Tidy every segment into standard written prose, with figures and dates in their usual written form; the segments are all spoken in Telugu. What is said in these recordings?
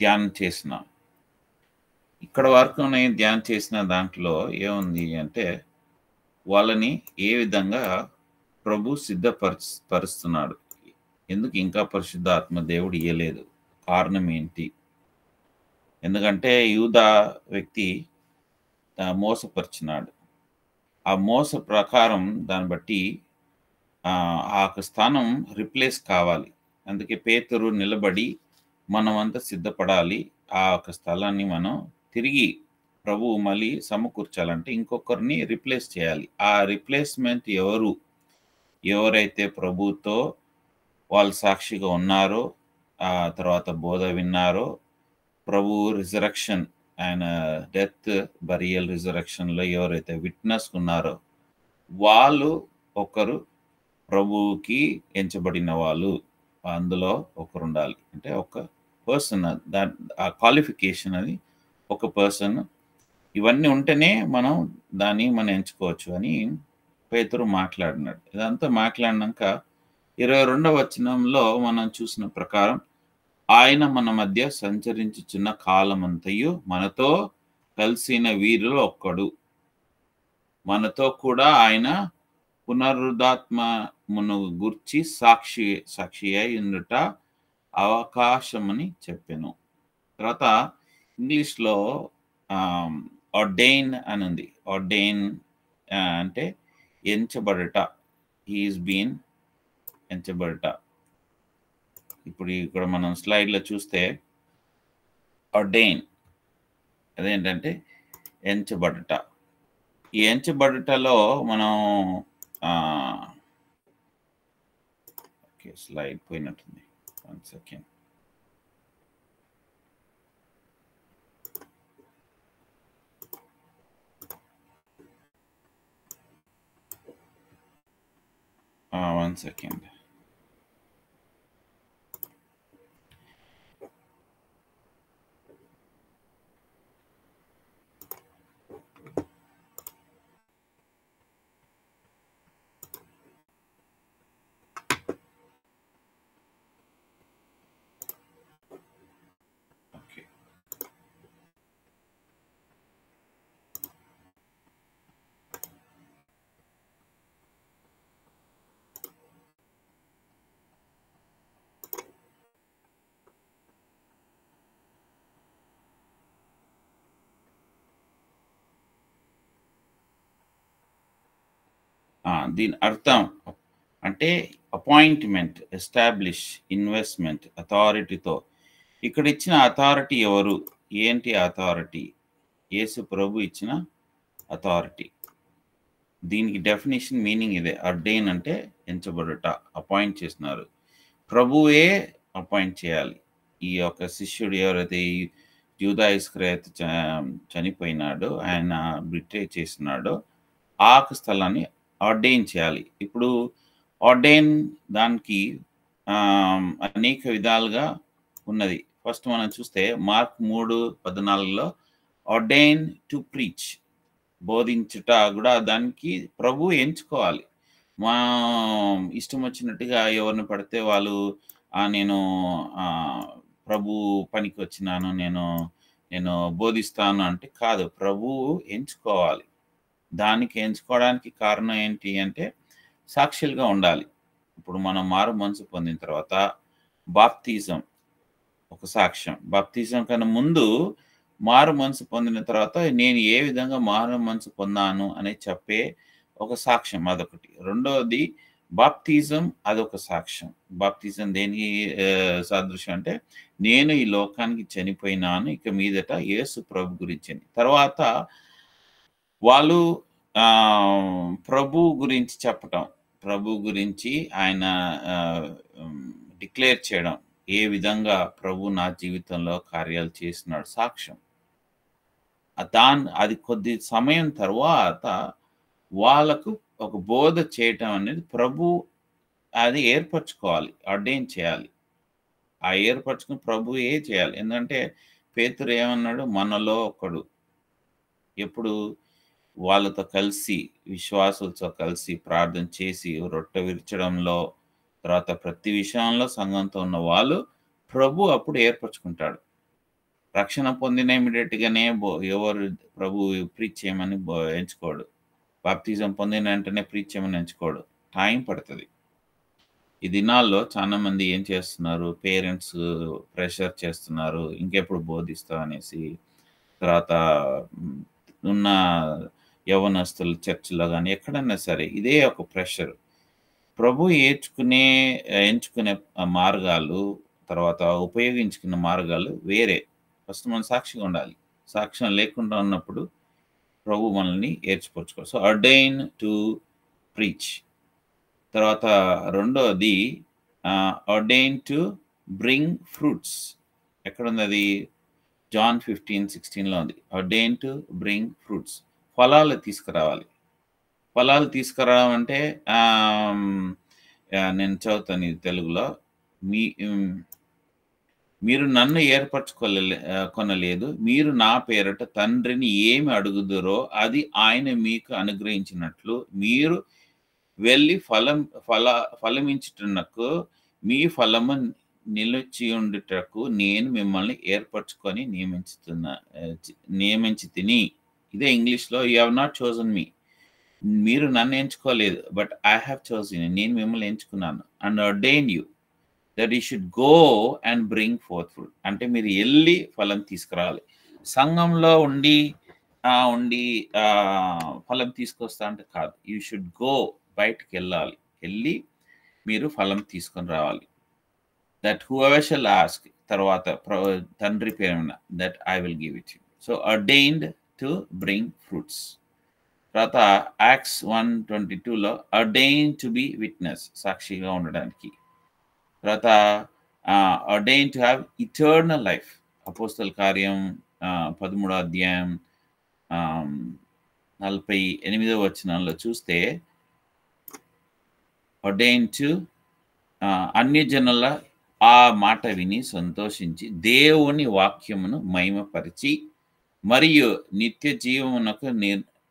ధ్యానం చేసిన. ఇక్కడ వరకు నేను ధ్యానం చేసిన దాంట్లో ఏముంది అంటే, వాళ్ళని ఏ విధంగా ప్రభు పరుస్తున్నాడు. ఎందుకు ఇంకా పరిశుద్ధాత్మ దేవుడు ఇయ్యలేదు? కారణం ఏంటి? ఎందుకంటే యూదా వ్యక్తి మోసపరిచినాడు. ఆ మోస ప్రకారం దాన్ని బట్టి ఆ యొక్క స్థానం రిప్లేస్ కావాలి. అందుకే పేతురు నిలబడి మనమంతా సిద్ధపడాలి. ఆ యొక్క స్థలాన్ని మనం తిరిగి ప్రభువు మళ్ళీ సమకూర్చాలంటే ఇంకొకరిని రిప్లేస్ చేయాలి. ఆ రిప్లేస్మెంట్ ఎవరైతే ప్రభుతో వాళ్ళు సాక్షిగా ఉన్నారో, ఆ తర్వాత బోధ విన్నారో, ప్రభు రిజరక్షన్, ఆయన డెత్, బరియల్, రిజరక్షన్లో ఎవరైతే విట్నెస్ ఉన్నారో వాళ్ళు ఒకరు ప్రభువుకి ఎంచబడిన వాళ్ళు, అందులో ఒకరు ఉండాలి. అంటే ఒక పర్సన్, ఆ క్వాలిఫికేషన్ అది ఒక పర్సన్. ఇవన్నీ ఉంటేనే మనం ఎంచుకోవచ్చు అని పేతురు మాట్లాడినాడు. ఇదంతా మాట్లాడినాక 22వ వచనంలో మనం చూసిన ప్రకారం, ఆయన మన మధ్య సంచరించుచున్న కాలమంతయు మనతో కలిసిన వీరిలో ఒక్కడు, మనతో కూడా ఆయన పునరుద్ధాత్మమును గుర్చి సాక్షి అయి ఉండుట అవకాశమని చెప్పాను. తర్వాత ఇంగ్లీష్లో ఆర్డైన్ అని ఉంది. ఆర్డైన్ అంటే ఎంచబడుట. He's been ఎంచబడుట. ఇప్పుడు ఇక్కడ మనం స్లైడ్లో చూస్తే ఆర్డైన్ అదేంటంటే ఎంచబడుట. ఈ ఎంచబడుటలో మనం ఓకే, స్లైడ్ పోయినట్టుంది. 1 సెకండ్. One second. Okay. దీని అర్థం అంటే అపాయింట్మెంట్, ఎస్టాబ్లిష్, ఇన్వెస్ట్మెంట్, అథారిటీతో. ఇక్కడ ఇచ్చిన అథారిటీ ఎవరు? ఏంటి అథారిటీ? యేసు ప్రభు ఇచ్చిన అథారిటీ. దీనికి డెఫినేషన్, మీనింగ్ ఇదే. అర్డైన్ అంటే ఎంచబడుట, అపాయింట్ చేస్తున్నారు. ప్రభువే అపాయింట్ చేయాలి. ఈ యొక్క శిష్యుడు ఎవరైతే యూదా ఇస్కరియోతు చనిపోయినాడో, ఆయన బిట్రే చేసినాడో, ఆ స్థలాన్ని ఆర్డైన్ చేయాలి. ఇప్పుడు ఆర్డైన్ దానికి అనేక విధాలుగా ఉన్నది. ఫస్ట్ మనం చూస్తే మార్క్ 3:14లో ఆర్డైన్ టు ప్రీచ్, బోధించుట కూడా దానికి ప్రభు ఎంచుకోవాలి. మా ఇష్టం వచ్చినట్టుగా ఎవరిని పడితే వాళ్ళు నేను ప్రభు పనికి వచ్చినాను, నేను బోధిస్తాను అంటే కాదు. ప్రభువు ఎంచుకోవాలి. దానికి ఎంచుకోవడానికి కారణం ఏంటి అంటే సాక్షులుగా ఉండాలి. ఇప్పుడు మనం మారు మనసు పొందిన తర్వాత బాప్తిజం ఒక సాక్ష్యం. బాప్తిజం కన్నా ముందు మారు మనసు పొందిన తర్వాత నేను ఏ విధంగా మారు మనసు పొందాను అని చెప్పే ఒక సాక్ష్యం, అదొకటి. రెండవది బాప్తిజం, అదొక సాక్ష్యం. బాప్తిజం దేనికి సాదృశ్యం అంటే నేను ఈ లోకానికి చనిపోయినాను, ఇక మీదట యేసు ప్రభు గురించి. తర్వాత వాళ్ళు ప్రభు గురించి చెప్పటం, ప్రభు గురించి ఆయన డిక్లేర్ చేయడం, ఏ విధంగా ప్రభు నా జీవితంలో కార్యాలు చేస్తున్నాడు, సాక్ష్యం. అది కొద్ది సమయం తర్వాత వాళ్ళకు ఒక బోధ చేయటం అనేది ప్రభు అది ఏర్పరచుకోవాలి, ఆర్డైన్ చేయాలి. ఆ ఏర్పరచుకుని ప్రభుయే చేయాలి. ఎందుకంటే పేతురు ఏమన్నాడు? మనలో ఒకడు. ఎప్పుడు వాళ్ళతో కలిసి, విశ్వాసులతో కలిసి ప్రార్థన చేసి రొట్టె విరచడంలో, తర్వాత ప్రతి విషయంలో సంఘంతో ఉన్న వాళ్ళు ప్రభు అప్పుడు ఏర్పరచుకుంటాడు. రక్షణ పొందిన ఇమ్మీడియేట్‌గానే ఎవరు ప్రభు ప్రీచ్ చేయమని ఎంచుకోడు. బాప్తిజం పొందిన వెంటనే ప్రీచ్ చేయమని ఎంచుకోడు. టైం పడతది. ఈ దినాల్లో చాలా మంది ఏం చేస్తున్నారు, పేరెంట్స్ ప్రెషర్ చేస్తున్నారు. ఇంకెప్పుడు బోధిస్తావు అనేసి. తర్వాత ఉన్న యవ్వనస్తులు చర్చ్‌లో గాని, ఎక్కడన్నా సరే ఇదే ఒక ప్రెషర్. ప్రభు ఎంచుకునే మార్గాలు, తర్వాత ఉపయోగించుకున్న మార్గాలు వేరే. ఫస్ట్ మనం సాక్షిగా ఉండాలి. సాక్ష్యం లేకుండా ఉన్నప్పుడు ప్రభు మనల్ని ఏర్పరచుకోవాలి. So, ordain to preach. తర్వాత రెండోది అర్డైన్ టు బ్రింగ్ ఫ్రూట్స్. ఎక్కడుందది? జాన్ 15:16లో ఉంది. Ordain to bring fruits. ఫలాలు తీసుకురావాలి. ఫలాలు తీసుకురావడం అంటే నేను చదువుతాను ఇది తెలుగులో. మీరు నన్ను కొనలేదు. మీరు నా పేరట తండ్రిని ఏమి అడుగుదురో అది ఆయన మీకు అనుగ్రహించినట్లు మీరు వెళ్ళి ఫలమించుటకు మీ ఫలము నిలిచియుండుటకు నేను మిమ్మల్ని ఏర్పరచుకొని నియమించితిని. ఇదే ఇంగ్లీష్‌లో you have not chosen me. మీరు నన్ను ఎంచుకోలేదు. But I have chosen you. నేను మిమ్మల్ని ఎంచుకున్నాను. And ordain you that you should go and bring forth fruit. అంటే మీరు ఎళ్లి ఫలం తీసుకురావాలి. సంఘంలో ఉండి ఫలం తీసుకొస్తా అంటే కాదు. యూ షుడ్ గో, బయటికెళ్ళాలి. ఎళ్లి మీరు ఫలం తీసుకొని రావాలి. దట్ హూఎవర్ షల్ ఆస్క్, తర్వాత తండ్రి పేరున that I will give it you. So ordained to bring fruits. తర్వాత యాక్ట్స్ 1:22లో ఆర్డైన్డ్ టు బి విట్నెస్, సాక్షిగా ఉండడానికి. తర్వాత ordain to have eternal life. అపోస్తల కార్యం 13వ అధ్యాయం 48వ వచనంలో చూస్తే ఆర్డైన్ టు అన్ని జనుల ఆ మాట విని సంతోషించి దేవుని వాక్యమును మహిమపరిచి మరియు నిత్య జీవమునకు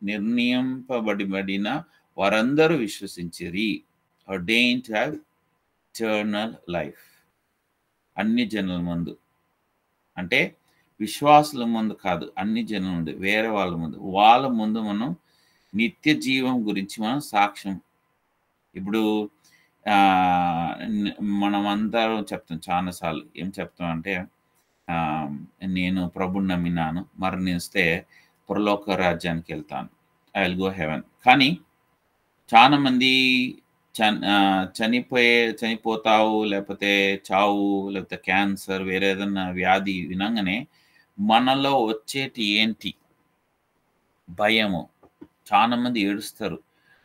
నిర్ణయింపబడిన వారందరూ విశ్వసించిరి. Ordain to have eternal life. అన్ని జనుల ముందు, అంటే విశ్వాసుల ముందు కాదు, అన్ని జనుల ముందు, వేరే వాళ్ళ ముందు మనం నిత్య జీవం గురించి మనం సాక్ష్యం. ఇప్పుడు మనం అందరం చెప్తాం చాలాసార్లు. ఏం చెప్తామంటే నేను ప్రభుని నమ్మినాను, మరణిస్తే పరలోక రాజ్యానికి వెళ్తాను, ఐ విల్ గో హెవెన్. కానీ చాలా మంది చనిపోతావు, లేకపోతే చావు, లేకపోతే క్యాన్సర్, వేరే ఏదన్నా వ్యాధి వినంగానే మనలో వచ్చేటి ఏంటి? భయము. చాలా మంది ఏడుస్తారు,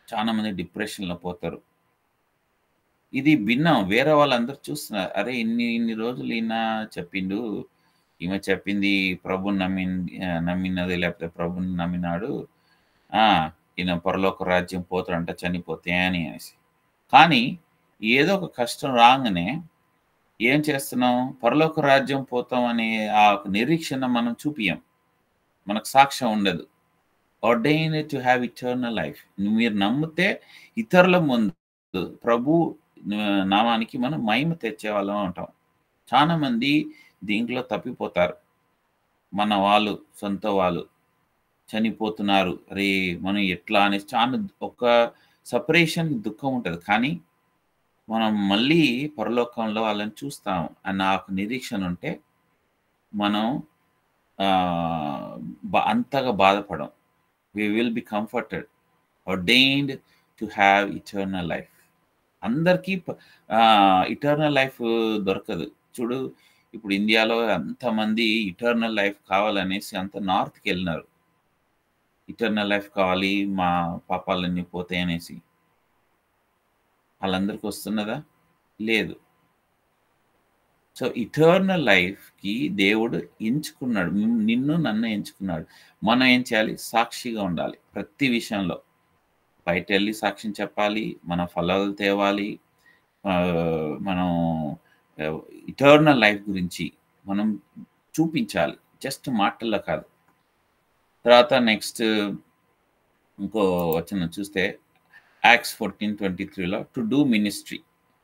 చాలా మంది డిప్రెషన్లో పోతారు. ఇది భిన్నం. వేరే వాళ్ళందరూ చూస్తున్నారు, అరే ఇన్ని రోజులు ఈయన చెప్పిండు, ఈమె చెప్పింది ప్రభుని నమ్మినది, లేకపోతే ప్రభుని నమ్మినాడు, ఈయన పరలోక రాజ్యం పోతాడంట చనిపోతే అనేసి. కానీ ఏదో ఒక కష్టం రాగానే ఏం చేస్తున్నాం? పరలోక రాజ్యం పోతాం అనే ఆ నిరీక్షణ మనం చూపియం, మనకు సాక్ష్యం ఉండదు. Ordain to have eternal life. మీరు నమ్మితే ఇతరుల ముందు ప్రభు నామానికి మనం మహిమ తెచ్చేవాళ్ళం అంటాం. చాలా మంది దీంట్లో తప్పిపోతారు. మన వాళ్ళు, సొంత వాళ్ళు చనిపోతున్నారు, అరే మనం ఎట్లా అనేసి చాలా ఒక సెపరేషన్ దుఃఖం ఉంటుంది. కానీ మనం మళ్ళీ పరలోకంలో వాళ్ళని చూస్తాం అన్న ఒక నిరీక్షణ ఉంటే మనం అంతగా బాధపడం. we will be comforted, ordained to have eternal life. అందరికీ ఇటర్నల్ లైఫ్ దొరకదు. చూడు, ఇప్పుడు ఇండియాలో అంతమంది ఇటర్నల్ లైఫ్ కావాలనేసి అంత నార్త్కి వెళ్ళినారు. ఇటర్నల్ లైఫ్ కావాలి, మా పాపాలన్నీ పోతాయి అనేసి. వాళ్ళందరికీ వస్తున్నదా? లేదు. సో ఇటర్నల్ లైఫ్కి దేవుడు ఎంచుకున్నాడు, నిన్ను నన్ను ఎంచుకున్నాడు. మనం ఏం చేయాలి? సాక్షిగా ఉండాలి ప్రతి విషయంలో. బయట వెళ్ళి సాక్ష్యం చెప్పాలి, మన ఫలాలు తేవాలి, మనం ఇటర్నల్ లైఫ్ గురించి మనం చూపించాలి, జస్ట్ మాటల్లో కాదు. తర్వాత నెక్స్ట్ ఇంకో వచనం చూస్తే యాక్ట్స్ 14:23లో టు డూ మినిస్ట్రీ,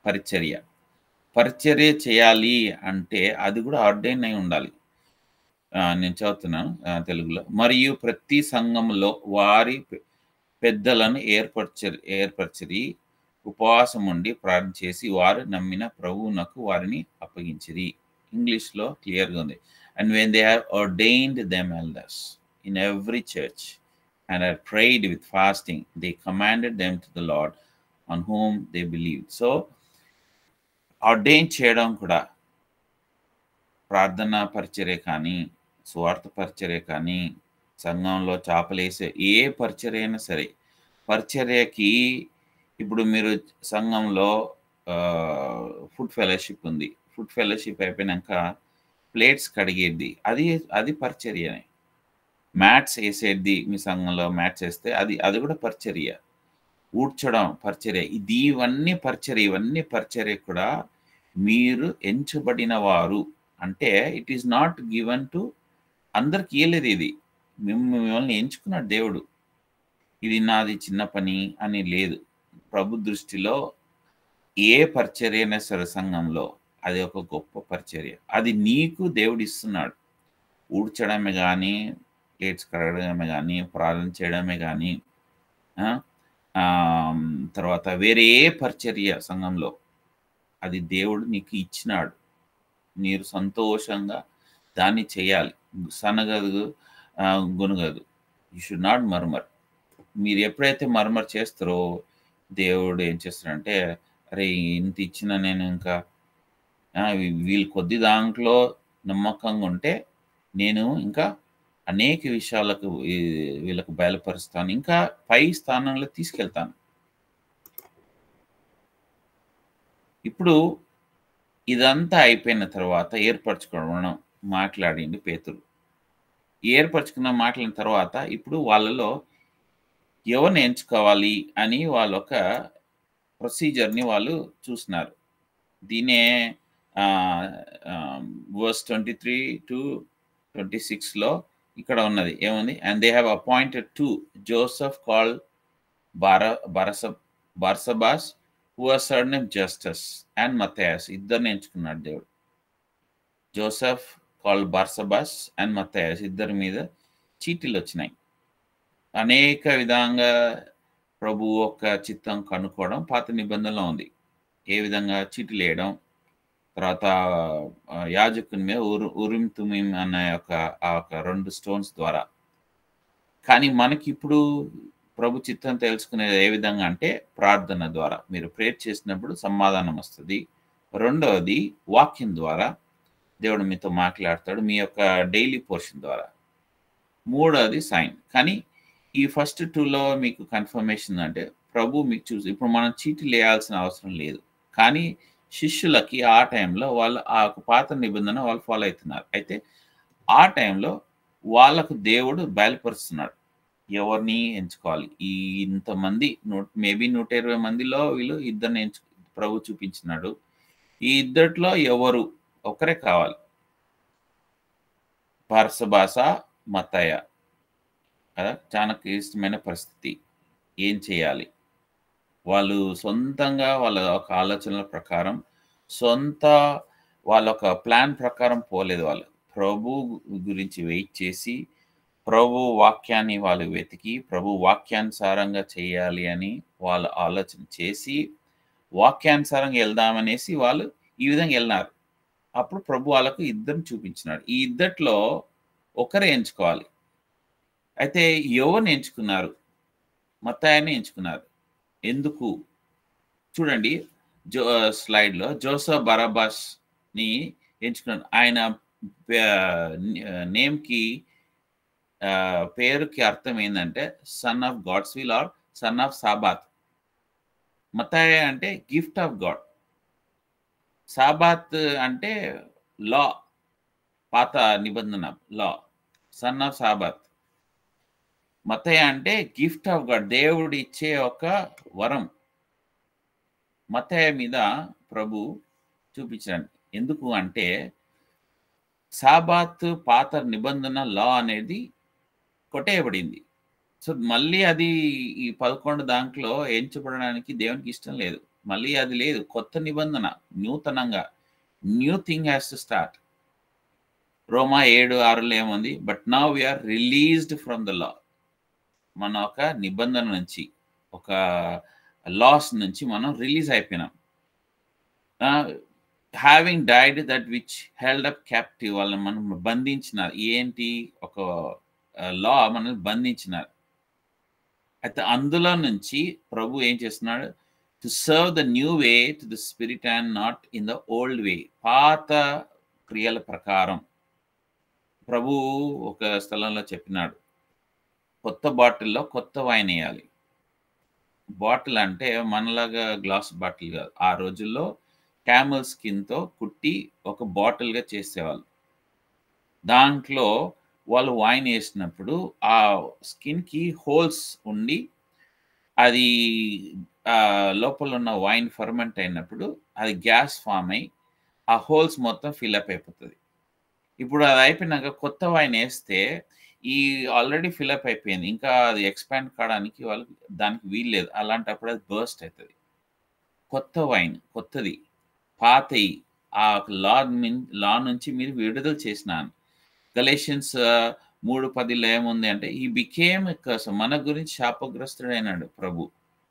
పరిచర్య చేయాలి అంటే అది కూడా ఆర్డైన్ అయి ఉండాలి. నేను చదువుతున్నాను తెలుగులో. మరియు ప్రతి సంఘంలో వారి పెద్దలను ఏర్పరచిరి. ఉపవాసం ఉండి ప్రార్థన చేసి వారు నమ్మిన ప్రభువునకు వారిని అప్పగించిరి. ఇంగ్లీష్‌లో క్లియర్‌గా ఉంది. And when they have ordained them elders in every church and had prayed with fasting, they commanded them to the Lord on whom they believed. So, ordain చేయడం కూడా ప్రార్థనా పరిచర్య కానీ, స్వార్థ పరిచర్య కానీ, సంఘంలో చాపలేసే ఏ పరిచర్య అయినా సరే, పరిచర్యకి ఇప్పుడు మీరు సంఘంలో ఫుడ్ ఫెలోషిప్ ఉంది. ఫుడ్ ఫెలోషిప్ అయిపోయినాక ప్లేట్స్ కడిగేది. అది పరిచర్యనే. మ్యాట్స్ వేసేది మీ సంఘంలో మ్యాట్స్ వేస్తే అది కూడా పరిచర్య. ఊడ్చడం పరిచర్య. ఇవన్నీ పరిచర్య కూడా మీరు ఎంచబడిన వారు. అంటే it is not given to అందరికి ఇయ్యలేదు ఇది. మిమ్మల్ని ఎంచుకున్నాడు దేవుడు. ఇది నాది చిన్న పని అని లేదు. ప్రభు దృష్టిలో ఏ పరిచర్య అయినా సరే సంఘంలో అది ఒక గొప్ప పరిచర్య. అది నీకు దేవుడు ఇస్తున్నాడు. ఊడ్చడమే కానీ, ప్లేట్స్ కడగడమే కానీ, ప్రార్థన చేయడమే కానీ, తర్వాత వేరే ఏ పరిచర్య సంఘంలో అది దేవుడు నీకు ఇచ్చినాడు. మీరు సంతోషంగా దాన్ని చేయాలి. సనగదు, గొనుగదు. You should not murmur. మీరు ఎప్పుడైతే మర్మర్ చేస్తారో దేవుడు ఏం చేస్తాడంటే, అరే ఇంత ఇచ్చిన నేను ఇంకా వీళ్ళు కొద్ది దాంట్లో నమ్మకంగా ఉంటే నేను ఇంకా అనేక విషయాలకు వీళ్ళకు బయలుపరుస్తాను, ఇంకా పై స్థానంలో తీసుకెళ్తాను. ఇప్పుడు ఇదంతా అయిపోయిన తర్వాత ఏర్పరచుకోవడం మాట్లాడింది పేతురు. మాట్లాడిన తర్వాత ఇప్పుడు వాళ్ళలో ఎవరిని ఎంచుకోవాలి అని వాళ్ళొక ప్రొసీజర్ని వాళ్ళు చూసినారు. దీనే వర్స్ 23 to 26లో ఇక్కడ ఉన్నది ఏముంది? And they have appointed 2 Joseph called Barsabas who was surnamed Justus and Matthias. ఇద్దరిని ఎంచుకున్నాడు దేవుడు. Joseph called Barsabas and Matthias ఇద్దరి మీద చీటీలు వచ్చినాయి. అనేక విధంగా ప్రభు యొక్క చిత్తం కనుక్కోవడం పాత నిబంధనలో ఉంది. ఏ విధంగా చీటీలు వేయడం, తర్వాత యాజకుని మీద ఉరిమ్ తుమిమ్ అనే ఆ ఒక 2 స్టోన్స్ ద్వారా. కానీ మనకి ఇప్పుడు ప్రభు చిత్తం తెలుసుకునేది ఏ విధంగా అంటే ప్రార్థన ద్వారా. మీరు ప్రేయర్ చేసినప్పుడు సమాధానం వస్తుంది. రెండవది వాక్యం ద్వారా దేవుడు మీతో మాట్లాడతాడు, మీ యొక్క డైలీ పోర్షన్ ద్వారా. మూడవది సైన్. కానీ ఈ ఫస్ట్ 2లో మీకు కన్ఫర్మేషన్ అంటే ప్రభు మీకు చూసి ఇప్పుడు మనం చీటీలు వేయాల్సిన అవసరం లేదు. కానీ శిష్యులకి ఆ టైంలో వాళ్ళు ఆ పాత నిబంధన వాళ్ళు ఫాలో అవుతున్నారు. అయితే ఆ టైంలో వాళ్ళకు దేవుడు బయలుపరుస్తున్నాడు ఎవరిని ఎంచుకోవాలి. ఈ ఇంతమంది మేబీ 120 మందిలో వీళ్ళు ఇద్దరిని ప్రభు చూపించినాడు. ఈ ఇద్దరిలో ఎవరు ఒకరే కావాలి, బార్సబాస, మత్తయ కదా. చాలా క్లిష్టమైన పరిస్థితి. ఏం చేయాలి? వాళ్ళు సొంతంగా వాళ్ళ ఒక ఆలోచనల ప్రకారం, వాళ్ళ ఒక ప్లాన్ ప్రకారం పోలేదు. వాళ్ళు ప్రభు గురించి వెయిట్ చేసి, ప్రభు వాక్యాన్ని వాళ్ళు వెతికి, ప్రభు వాక్యానుసారంగా చేయాలి అని వాళ్ళు ఆలోచన చేసి, వాక్యానుసారంగా వెళ్దామనేసి వాళ్ళు ఈ విధంగా వెళ్ళినారు. అప్పుడు ప్రభు వాళ్ళకు ఇద్దరిని చూపించినాడు. ఈ ఇద్దట్లో ఒకరే ఎంచుకోవాలి. అయితే ఎవరిని ఎంచుకున్నారు? మత్తయిని ఎంచుకున్నారు. ఎందుకు? చూడండి స్లైడ్లో జోసెఫ్ బరబాస్ని ఎంచుకున్నాడు. ఆయన నేమ్కి పేరుకి అర్థం ఏంటంటే son of God's will or son of Sabbath. మత్తయి అంటే గిఫ్ట్ ఆఫ్ గాడ్. సాబాత్ అంటే లా, పాత నిబంధన లా, సన్ ఆఫ్ సాబాత్. మత్తయి అంటే గిఫ్ట్ ఆఫ్ గాడ్, దేవుడు ఇచ్చే ఒక వరం. మత్తయి మీద ప్రభు చూపించాడు. ఎందుకు అంటే సాబాత్ పాత నిబంధన లా అనేది కొట్టేయబడింది. సో మళ్ళీ అది ఈ 11 దాంట్లో ఎంచబడడానికి దేవునికి ఇష్టం లేదు. మళ్ళీ అది లేదు. కొత్త నిబంధన, నూతనంగా, new thing has to start. రోమా 7:6లో ఏముంది? But now we are released from the law. మన ఒక నిబంధన నుంచి, ఒక లాస్ నుంచి మనం రిలీజ్ అయిపోయినాం. Having died that which held up captive, వాళ్ళని మనం బంధించినారు. ఏంటి? ఒక లా మనల్ని బంధించినారు. అయితే అందులో నుంచి ప్రభు ఏం చేస్తున్నాడు? To serve the new way to the spirit and not in the old way. పాత క్రియల ప్రకారం ప్రభు ఒక స్థలంలో చెప్పినాడు, కొత్త బాటిల్లో కొత్త వైన్ వేయాలి. బాటిల్ అంటే మనలాగా గ్లాస్ బాటిల్ కాదు. ఆ రోజుల్లో క్యామెల్ స్కిన్‌తో కుట్టి ఒక బాటిల్‌గా చేసేవాళ్ళు. దాంట్లో వాళ్ళు వైన్ ఏసినప్పుడు ఆ స్కిన్‌కి హోల్స్ ఉండి, అది లోపల ఉన్న వైన్ ఫెర్మెంట్ అయినప్పుడు అది గ్యాస్ ఫార్మ్ అయ్యి, ఆ హోల్స్ మొత్తం ఫిల్ అప్ అయిపోతది. ఇప్పుడు అది అయిపోయినాక కొత్త వైన్ ఏస్తే, ఈ ఆల్రెడీ ఫిల్ అప్ అయిపోయింది. ఇంకా అది ఎక్స్‌పాండ్ కావడానికి దానికి వీల్లేదు. అలాంటప్పుడు అది బర్స్ట్ అయితది. కొత్త వైన్, కొత్తది. పాతయి ఆ లా నుంచి మీరు విడుదల చేసినాను. గలేషియన్స్ 3:10లో ఏముంది అంటే, హి బికేమ్ ఎ కర్స్, మన గురించి శాపగ్రస్తుడైనాడు ప్రభు.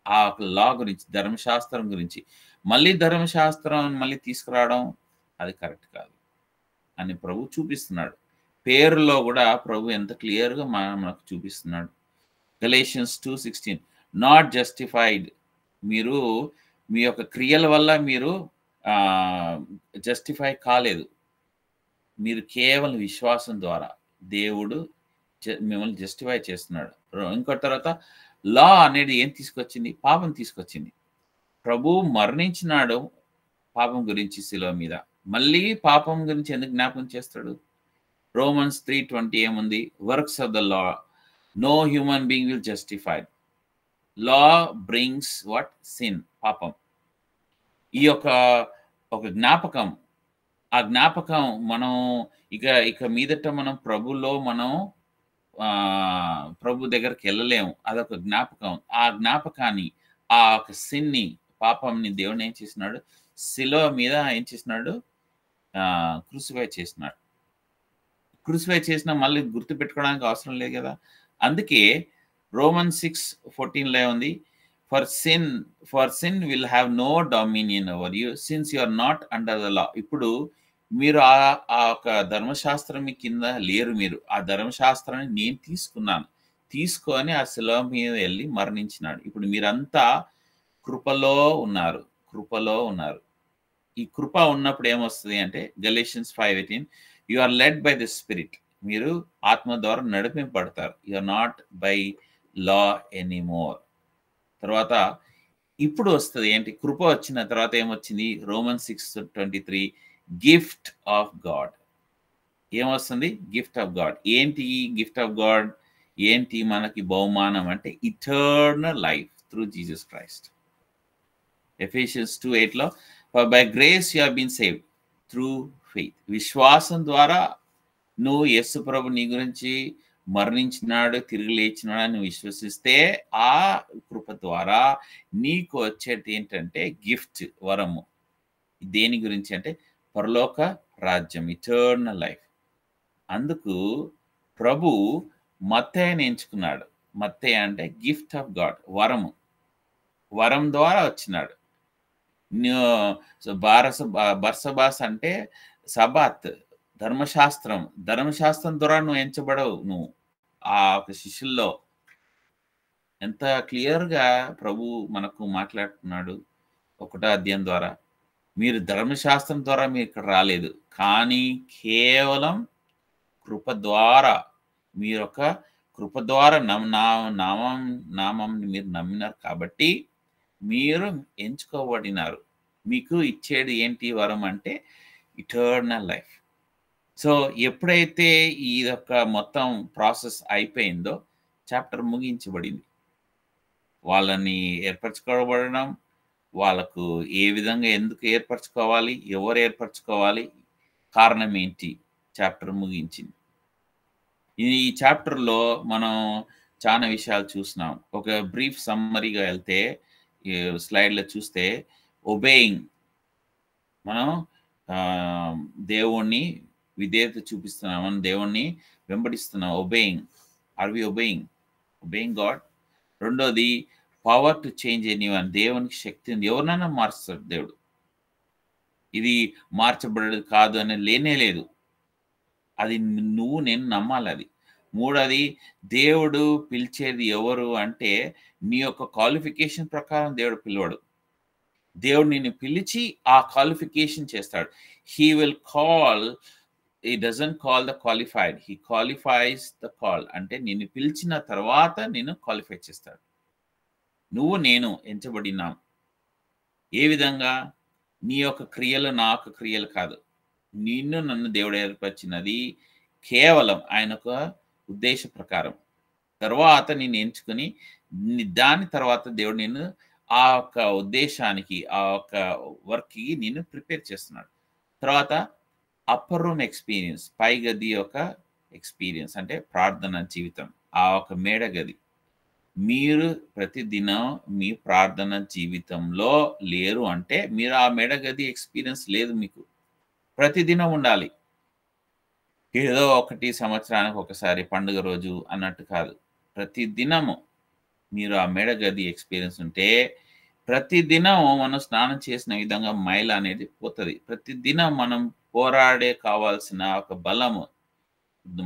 ఆ లా గురించి, ధర్మశాస్త్రం గురించి. మళ్ళీ ధర్మశాస్త్రం మళ్ళీ తీసుకురావడం అది కరెక్ట్ కాదు అని ప్రభు చూపిస్తున్నాడు. పేరులో గూడా ప్రభు ఎంత క్లియర్‌గా మనకు చూపిస్తున్నాడు. గలేషియన్స్ 2:16 నాట్ జస్టిఫైడ్, మీరు మీ యొక్క క్రియల వల్ల మీరు జస్టిఫై కాలేదు. మీరు కేవలం విశ్వాసం ద్వారా దేవుడు మిమ్మల్ని జస్టిఫై చేస్తున్నాడు. ఇంకో తర్వాత లా అనేది ఏం తీసుకొచ్చింది? పాపం తీసుకొచ్చింది. ప్రభువు మరణించినాడు పాపం గురించి శిలువ మీద. మళ్ళీ పాపం గురించి ఎందుకు జ్ఞాపకం చేస్తాడు? రోమన్స్ 3:20 ఏముంది? Works of the law no human being will justified. Law brings what? Sin, పాపం. ఈ యొక్క ఒక జ్ఞాపకం, ఆ జ్ఞాపకం మనం ఇక మీదట మనం ప్రభులో మనం ప్రభు దగ్గరికెళ్ళలేము. అదొక జ్ఞాపకం. ఆ జ్ఞాపకాన్ని, ఆ ఒక సిన్‌ని, పాపంని దేవుడు ఏం చేసినాడు? శిలువ మీద ఏం చేసినాడు? క్రూసిఫై చేసినాడు. క్రూసిఫై చేసినా మళ్ళీ గుర్తుపెట్టుకోవడానికి అవసరం లేదు గదా! అందుకే రోమన్స్ 6:14లో ఉంది, for sin will have no dominion over you since you are not under the law. ఇప్పుడు మీరు ఆ ఒక ధర్మశాస్త్రం కింద లేరు మీరు. ఆ ధర్మశాస్త్రాన్ని నేను తీసుకున్నాను. తీసుకొని ఆ శిలువ మీద ఎళ్లి మరణించినాడు. ఇప్పుడు మీరంతా కృపలో ఉన్నారు. కృపలో ఉన్నారు. ఈ కృప ఉన్నప్పుడు ఏమొస్తది అంటే, Galatians 5:18 you are led by the spirit. మీరు ఆత్మ ద్వారా నడిపింపబడతారు. You are not by law anymore. తర్వాత ఇప్పుడు వస్తది ఏంటి? కృప వచ్చిన తర్వాత ఏమొచ్చింది? Romans 6:23 gift of God. ఏమొస్తుంది? Gift of God. ఏంటి గిఫ్ట్ ఆఫ్ గాడ్? ఏంటి మనకి బహుమానం అంటే, eternal life through Jesus Christ. Ephesians 2:8లో for by grace you have been saved through faith. విశ్వాసం ద్వారా నువ్వు యేసు ప్రభు నీ గురించి మరణించినాడు, తిరిగి లేచినాడు అని విశ్వసిస్తే, ఆ కృప ద్వారా నీకు వచ్చేది ఏంటంటే గిఫ్ట్, వరము. దేని గురించి అంటే పరలోక రాజ్యం, ఇటర్నల్ లైఫ్. అందుకు ప్రభు మత్తయిని ఎంచుకున్నాడు. మత్తయి అంటే గిఫ్ట్ ఆఫ్ గాడ్, వరము. వరం ద్వారా వచ్చినాడు. బర్సబాస్ అంటే సబాత్, ధర్మశాస్త్రం. ధర్మశాస్త్రం ద్వారా నువ్వు ఎంచబడవు. నువ్వు ఆ ఒక శిష్యుల్లో ఎంత క్లియర్‌గా ప్రభు మనకు మాట్లాడుతున్నాడు. ఒకటో అధ్యాయం ద్వారా. మీరు ధర్మశాస్త్రం ద్వారా మీరు ఇక్కడ రాలేదు. కానీ కేవలం కృప ద్వారా, మీరొక కృప ద్వారా నామంని మీరు నమ్మినారు కాబట్టి మీరు ఎంచుకోబడినారు. మీకు ఇచ్చేది ఏంటి వరం అంటే ఇటర్నల్ లైఫ్. సో, ఎప్పుడైతే ఈ యొక్క మొత్తం ప్రాసెస్ అయిపోయిందో చాప్టర్ ముగించబడింది. వాళ్ళని ఏర్పరచుకోబడడం, వాళ్ళకు ఏ విధంగా ఎందుకు ఏర్పరచుకోవాలి? ఎవరు ఏర్పరచుకోవాలి? కారణం ఏంటి? చాప్టర్ ముగించింది. ఈ చాప్టర్‌లో మనం చానా విషయాలు చూసినాం. ఒక బ్రీఫ్ సమ్మరీగా ఎళ్తే, ఈ స్లైడ్‌లో చూస్తే ఒబేయింగ్, మనం దేవుణ్ణి విధేయత చూపిస్తున్నాం, మనం దేవుణ్ణి వెంబడిస్తున్నాం. Are we obeying God? రెండోది పవర్ టు చేంజ్ ఎనీవన్. దేవునికి శక్తి ఉంది, ఎవరినైనా మారుస్తాడు దేవుడు. ఇది మార్చబడేది కాదు అని లేనే లేదు. అది నువ్వు నేను నమ్మాలి. అది మూడోది, దేవుడు పిలిచేది ఎవరు అంటే నీ యొక్క క్వాలిఫికేషన్ ప్రకారం దేవుడు పిలవడు. దేవుడు నిన్ను పిలిచి ఆ క్వాలిఫికేషన్ చేస్తాడు. He will call, he doesn't call the qualified, he qualifies the call. అంటే నిన్ను పిలిచిన తర్వాత నిన్ను క్వాలిఫై చేస్తాడు. నువ్వు నేను ఎంచబడినాం. ఏ విధంగా? నీ యొక్క క్రియలు నా యొక్క క్రియలు కాదు. నిన్ను నన్ను దేవుడు ఏర్పరిచినది కేవలం ఆయన యొక్క ఉద్దేశ ప్రకారం. తర్వాత నిన్ను ఎంచుకొని దాని తర్వాత దేవుడు నిన్ను ఆ యొక్క ఉద్దేశానికి, ఆ యొక్క వర్క్కి నిన్ను ప్రిపేర్ చేస్తున్నాడు. తర్వాత అప్పర్ రూమ్ ఎక్స్పీరియన్స్, పై గది యొక్క ఎక్స్పీరియన్స్ అంటే ప్రార్థన జీవితం, ఆ ఒక మేడ గది. మీరు ప్రతిదినం మీ ప్రార్థన జీవితంలో లేరు అంటే మీరు ఆ మేడ గది ఎక్స్పీరియన్స్ లేదు మీకు. ప్రతిదినం ఉండాలి. ఏదో ఒకటి సంవత్సరానికి ఒకసారి పండుగ రోజు అన్నట్టు కాదు. ప్రతిదినము మీరు ఆ మేడ గది ఎక్స్పీరియన్స్ ఉంటే, ప్రతిదినం మనం స్నానం చేసిన విధంగా మైల అనేది పోతుంది. ప్రతిదినం మనం పోరాడే కావాల్సిన ఒక బలము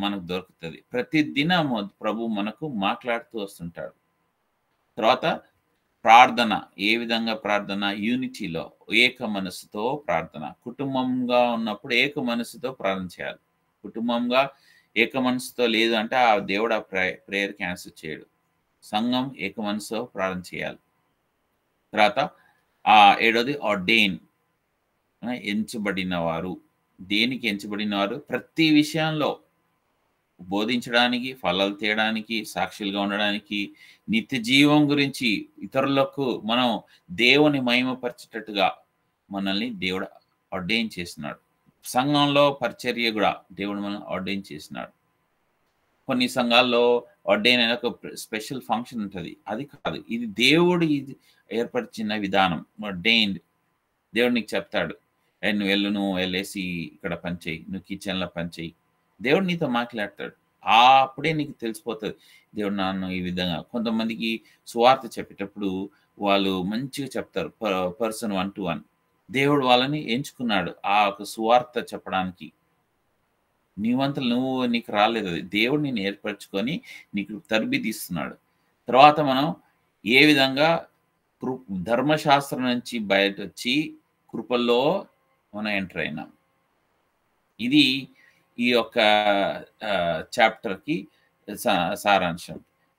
మనకు దొరుకుతుంది. ప్రతిదినము ప్రభు మనకు మాట్లాడుతూ వస్తుంటాడు. తర్వాత ప్రార్థన. ఏ విధంగా ప్రార్థన? యూనిటీలో, ఏక మనసుతో ప్రార్థన. కుటుంబంగా ఉన్నప్పుడు ఏక మనసుతో ప్రార్థన చేయాలి. కుటుంబంగా ఏక మనసుతో లేదు అంటే ఆ దేవుడు ఆ ప్రేయర్ క్యాన్సిల్ చేయడు. సంఘం ఏక మనసుతో ప్రార్థన చేయాలి. తర్వాత ఏడోది ఆర్డైన్, ఎంచబడిన వారు. దేనికి ఎంచబడిన వారు? ప్రతి విషయంలో బోధించడానికి, ఫలాలు తేయడానికి, సాక్షులుగా ఉండడానికి, నిత్య జీవం గురించి ఇతరులకు మనం దేవుని మహిమపరిచేటట్టుగా మనల్ని దేవుడు ఆర్డైన్ చేస్తున్నాడు. సంఘంలో పరిచర్య కూడా దేవుడు మనల్ని ఆర్డైన్ చేసినాడు. కొన్ని సంఘాల్లో ఆర్డైన్ అనే ఒక స్పెషల్ ఫంక్షన్ ఉంటుంది. అది కాదు, ఇది దేవుడు ఇది ఏర్పరిచిన విధానం. ఆర్డైన్డ్. దేవుడు నీకు చెప్తాడు, నువ్వు వెళ్ళేసి ఇక్కడ పనిచేయి, నువ్వు కిచెన్లో పనిచేయి. దేవుడు నీతో మాట్లాడతాడు. అప్పుడే నీకు తెలిసిపోతుంది దేవుడు నన్ను ఈ విధంగా. కొంతమందికి సువార్త చెప్పేటప్పుడు వాళ్ళు మంచిగా చెప్తారు, పర్సన్ 1-to-1. దేవుడు వాళ్ళని ఎంచుకున్నాడు ఆ ఒక సువార్త చెప్పడానికి. నీవంతలు నీకు రాలేదు, అది దేవుడు నిన్ను ఏర్పరచుకొని నీకు తరబిదిస్తున్నాడు. తర్వాత మనం ఏ విధంగా ధర్మశాస్త్రం నుంచి బయట వచ్చి కృపల్లో మనం ఎంటర్ అయినాం. ఇది ఈ యొక్క చాప్టర్కి సారాంశం.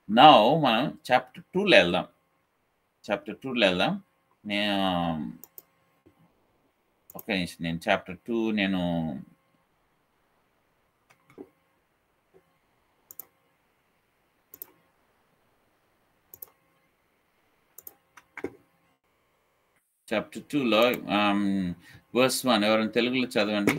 నౌ మనం చాప్టర్ 2లో వెళ్దాం. ఒక నిమిషం, నేను చాప్టర్ 2 నేను చాప్టర్ 2లో verse 1 ఎవరైనా తెలుగులో చదవండి.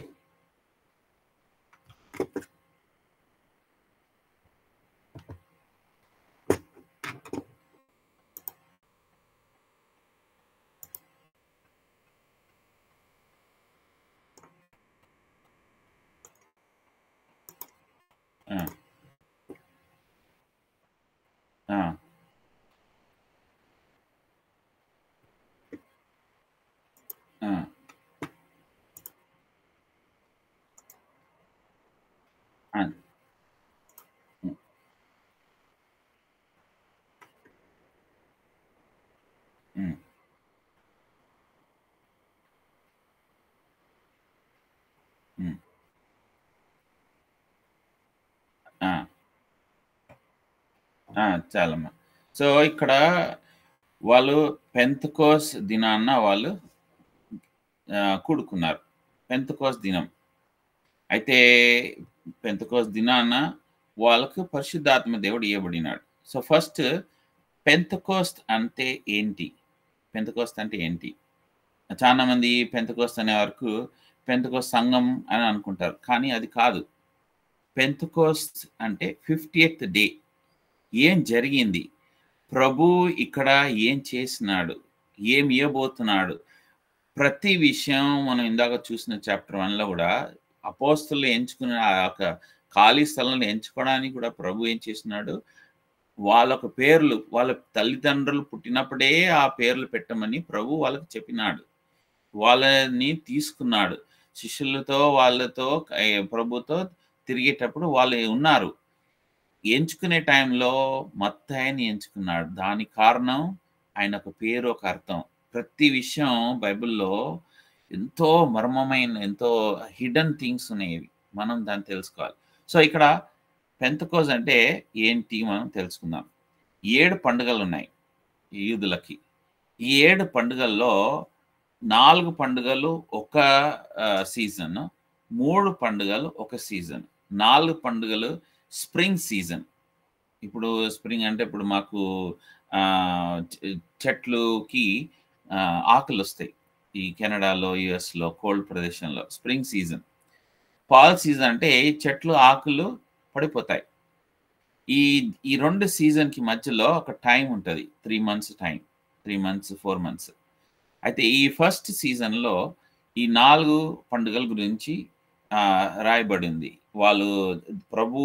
చాలమ్మా. సో ఇక్కడ వాళ్ళు పెంతెకోస్తు దినాన్న వాళ్ళు కూడుకున్నారు. పెంతెకోస్తు దినం అయితే పెంతెకోస్తు దినాన్న వాళ్ళకు పరిశుద్ధాత్మ దేవుడు ఇవ్వబడినాడు. సో ఫస్ట్ పెంతెకోస్తు అంటే ఏంటి? పెంతెకోస్తు అంటే ఏంటి? చాలా మంది పెంతెకోస్తు అనే వరకు పెంతెకోస్తు సంఘం అని అనుకుంటారు, కానీ అది కాదు. పెంతెకోస్తు అంటే 50th డే. ఏం జరిగింది? ప్రభు ఇక్కడ ఏం చేసినాడు, ఏం ఇవ్వబోతున్నాడు, ప్రతి విషయం మనం ఇందాక చూసిన చాప్టర్ 1లో కూడా అపోస్తలు ఎంచుకున్న ఆ యొక్క ఖాళీ స్థలాన్ని ఎంచుకోవడానికి కూడా ప్రభు ఏం చేస్తున్నాడు, వాళ్ళొక పేర్లు వాళ్ళ తల్లిదండ్రులు పుట్టినప్పుడే ఆ పేర్లు పెట్టమని ప్రభు వాళ్ళకి చెప్పినాడు. వాళ్ళని తీసుకున్నాడు. శిష్యులతో వాళ్ళతో ప్రభుతో తిరిగేటప్పుడు వాళ్ళు ఉన్నారు. ఎంచుకునే టైంలో మత్తయిని ఎంచుకున్నాడు. దానికి కారణం ఆయన ఒక పేరు, ఒక అర్థం. ప్రతి విషయం బైబిల్‌లో ఎంతో మర్మమైన, ఎంతో హిడెన్ థింగ్స్ ఉన్నాయి. మనం దాన్ని తెలుసుకోవాలి. సో, ఇక్కడ పెంతెకోస్త్ అంటే ఏంటి మనం తెలుసుకుందాం. 7 పండుగలున్నాయి యూదులకి. ఈ 7 పండుగల్లో 4 పండుగలు ఒక సీజన్, 3 పండుగలు ఒక సీజన్. 4 పండుగలు స్ప్రింగ్ సీజన్. ఇప్పుడు స్ప్రింగ్ అంటే ఇప్పుడు మాకు చెట్లుకి ఆకులొస్తాయి. ఈ కెనడాలో, యూఎస్‌లో కోల్డ్ ప్రదేశంలో స్ప్రింగ్ సీజన్. ఫాల్ సీజన్ అంటే ఈ చెట్లు ఆకులు పడిపోతాయి. ఈ ఈ 2 సీజన్‌కి మధ్యలో ఒక టైం ఉంటది. 3 మంత్స్ టైం. 3 months, 4 months. అయితే ఈ ఫస్ట్ సీజన్‌లో ఈ 4 పండుగల గురించి రాయబడింది. వాళ్ళు ప్రభు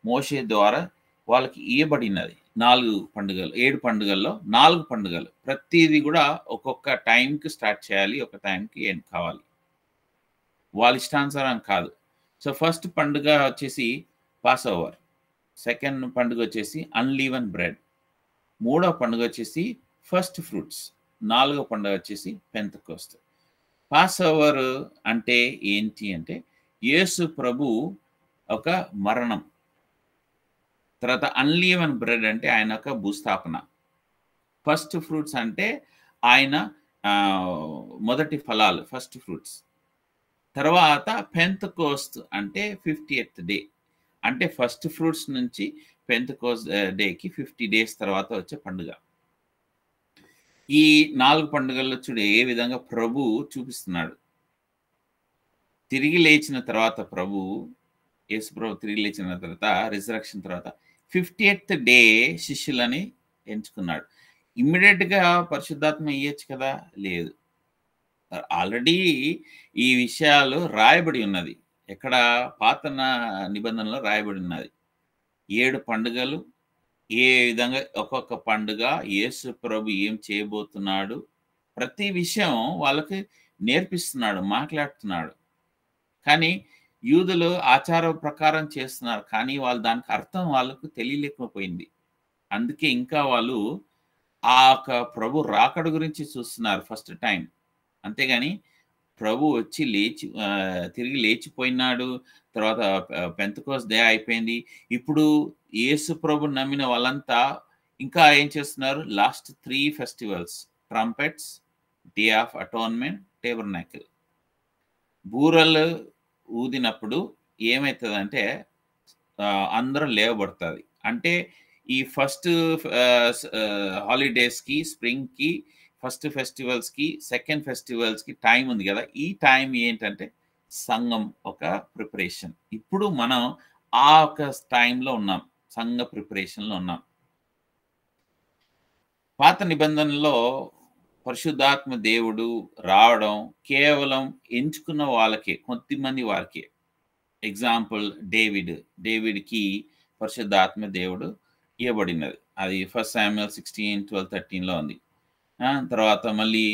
మోషే ద్వారా వాళ్ళకి ఇయ్యబడినది. 4 పండుగలు. 7 పండుగల్లో 4 పండుగలు. ప్రతీది గూడా ఒక్కొక్క టైంకి స్టార్ట్ చేయాలి. ఒక టైంకి ఎండ్ కావాలి. వాళ్ళ ఇష్టానుసారం కాదు. సో, ఫస్ట్ పండుగ వచ్చేసి పాసోవర్. సెకండ్ పండుగ వచ్చేసి అన్‌లీవెన్ బ్రెడ్. మూడో పండుగ వచ్చేసి ఫస్ట్ ఫ్రూట్స్. నాలుగో పండుగ వచ్చేసి పెంతెకోస్త్. పాసోవర్ అంటే ఏంటి అంటే, యేసు ప్రభు ఒక మరణం. తర్వాత అన్‌లీవెన్ బ్రెడ్ అంటే ఆయన యొక్క భూస్థాపన. ఫస్ట్ ఫ్రూట్స్ అంటే ఆయన మొదటి ఫలాలు, ఫస్ట్ ఫ్రూట్స్. తర్వాత పెంతెకోస్త్ అంటే 50th డే. అంటే ఫస్ట్ ఫ్రూట్స్ నుంచి పెంతెకోస్త్ డేకి 50 డేస్ తర్వాత వచ్చే పండుగ. ఈ 4 పండుగల్లో చూడు ఏ విధంగా ప్రభు చూపిస్తున్నాడు. తిరిగి లేచిన తర్వాత యేసు ప్రభు తిరిగి లేచిన తర్వాత రిజరక్షన్ తర్వాత 50th డే శిష్యులని ఎంచుకున్నాడు. ఇమ్మీడియేట్‌గా పరిశుద్ధాత్మ ఇయ్యొచ్చు కదా! లేదు. ఆల్రెడీ ఈ విషయాలు రాయబడి ఉన్నది. ఎక్కడ? పాత నిబంధనలో రాయబడి ఉన్నది. 7 పండుగలు ఏ విధంగా ఒక్కొక్క పండుగ యేసు ప్రభు ఏం చేయబోతున్నాడు, ప్రతి విషయం వాళ్ళకి నేర్పిస్తున్నాడు, మాట్లాడుతున్నాడు. కానీ యూదులు ఆచార ప్రకారం చేస్తున్నారు. కానీ వాళ్ళు దానికి అర్థం వాళ్ళకు తెలియలేకపోయింది. అందుకే ఇంకా వాళ్ళు ఆ యొక్క ప్రభు రాకడ గురించి చూస్తున్నారు ఫస్ట్ టైమ్. అంతేగాని ప్రభు వచ్చి తిరిగి లేచిపోయినాడు. తర్వాత పెంతెకోస్త్ డే అయిపోయింది. ఇప్పుడు యేసు ప్రభుని నమ్మిన వాళ్ళంతా ఇంకా ఏం చేస్తున్నారు? Last 3 festivals trumpets, day of atonement, tabernacle. బూరలు ఊదినప్పుడు ఏమైతదంటే అందరూ లేవబడతాది. అంటే ఈ ఫస్ట్ హాలిడేస్‌కి, స్ప్రింగ్‌కి, ఫస్ట్ ఫెస్టివల్స్‌కి, సెకండ్ ఫెస్టివల్స్‌కి టైం ఉంది గదా! ఈ టైం ఏంటంటే సంఘం ఒక ప్రిపరేషన్. ఇప్పుడు మనం ఆ ఒక టైంలో ఉన్నాం. సంఘ ప్రిపరేషన్‌లో ఉన్నాం. పాత నిబంధనలో పరిశుద్ధాత్మ దేవుడు రావడం కేవలం ఎంచుకున్న వాళ్ళకే, కొద్దిమంది వారికే. ఎగ్జాంపుల్ డేవిడ్‌కి పరిశుద్ధాత్మ దేవుడు ఇయ్యబడినది. అది 1 శామ్యూయల్ 16, 12, 13లో ఉంది. తర్వాత మళ్ళీ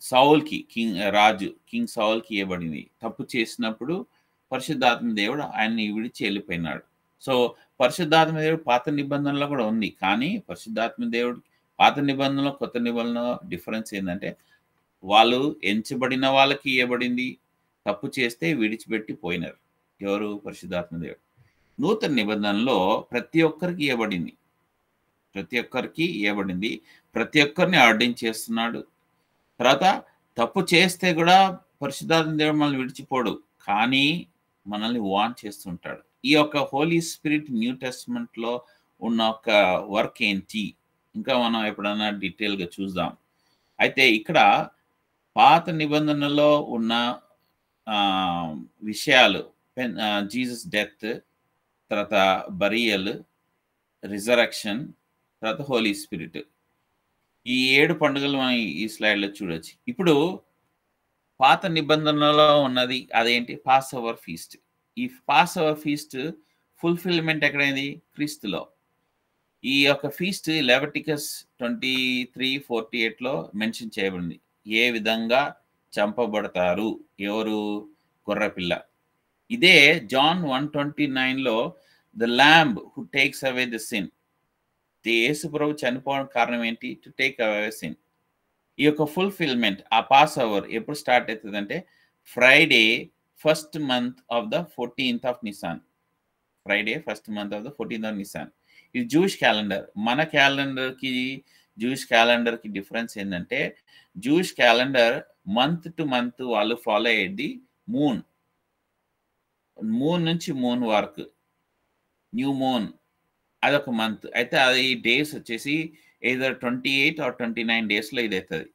సౌల్‌కి కింగ్ సౌల్‌కి ఇయ్యబడింది. తప్పు చేసినప్పుడు పరిశుద్ధాత్మ దేవుడు ఆయన్ని విడిచి వెళ్ళిపోయినాడు. సో, పరిశుద్ధాత్మ దేవుడు పాత నిబంధనలో కూడా ఉంది. కానీ పరిశుద్ధాత్మ దేవుడు పాత నిబంధనలో, కొత్త నిబంధనలో డిఫరెన్స్ ఏందంటే, వాళ్ళు ఎంచబడిన వాళ్ళకి ఇయ్యబడింది. తప్పు చేస్తే విడిచిపెట్టి పోయినారు. ఎవరు? పరిశుద్ధాత్మ దేవుడు. నూతన నిబంధనలో ప్రతి ఒక్కరికి ఇయ్యబడింది. ప్రతి ఒక్కరికి ఇయ్యబడింది. ప్రతి ఒక్కరిని ఆర్డైన్ చేస్తున్నాడు. తర్వాత తప్పు చేస్తే కూడా పరిశుద్ధాత్మ దేవుడు మనల్ని విడిచిపోడు. కానీ మనల్ని వార్న్ చేస్తుంటాడు. ఈ యొక్క హోలీ స్పిరిట్ న్యూ టెస్టమెంట్‌లో ఉన్న ఒక వర్క్ ఏంటి? ఇంకా మనం ఎప్పుడన్నా డీటెయిల్‌గా చూద్దాం. అయితే ఇక్కడ పాత నిబంధనలో ఉన్న విషయాలు జీసస్ డెత్, తర్వాత బరియల్, రిజరక్షన్, తర్వాత హోలీ స్పిరిట్. ఈ 7 పండుగలు మనం ఈ స్లైడ్‌లో చూడొచ్చు. ఇప్పుడు పాత నిబంధనలో ఉన్నది అదేంటి? Pass over feast. ఈ పాస్ ఓవర్ ఫీస్ట్ ఫుల్ఫిల్మెంట్ ఎక్కడైంది? క్రీస్తులో. ఈ యొక్క ఫీస్ట్ లెవిటికస్ 23:48లో మెన్షన్ చేయబడింది. ఏ విధంగా చంపబడతారు? ఎవరు? గొర్రెపిల్ల. ఇదే జాన్ 1:29లో the lamb who takes away the sin. యేసు ప్రభు చనిపోవడానికి కారణం ఏంటి? To take away sin. ఈ యొక్క ఫుల్ఫిల్మెంట్ ఆ పాస్ ఓవర్ ఎప్పుడు స్టార్ట్ అవుతుందంటే Friday first month of the 14th of Nisan. Friday first month of the 14th of Nisan. ఇది జూయిష్ క్యాలెండర్. మన క్యాలెండర్కి జూయిష్ క్యాలెండర్కి డిఫరెన్స్ ఏంటంటే Jewish calendar month to month వాళ్ళు ఫాలో అయ్యేది మూన్ నుంచి మూన్ వరకు. న్యూ మూన్ అదొక మంత్. అయితే అది డేస్ వచ్చేసి either 28 or 29 డేస్లో ఇది అవుతుంది.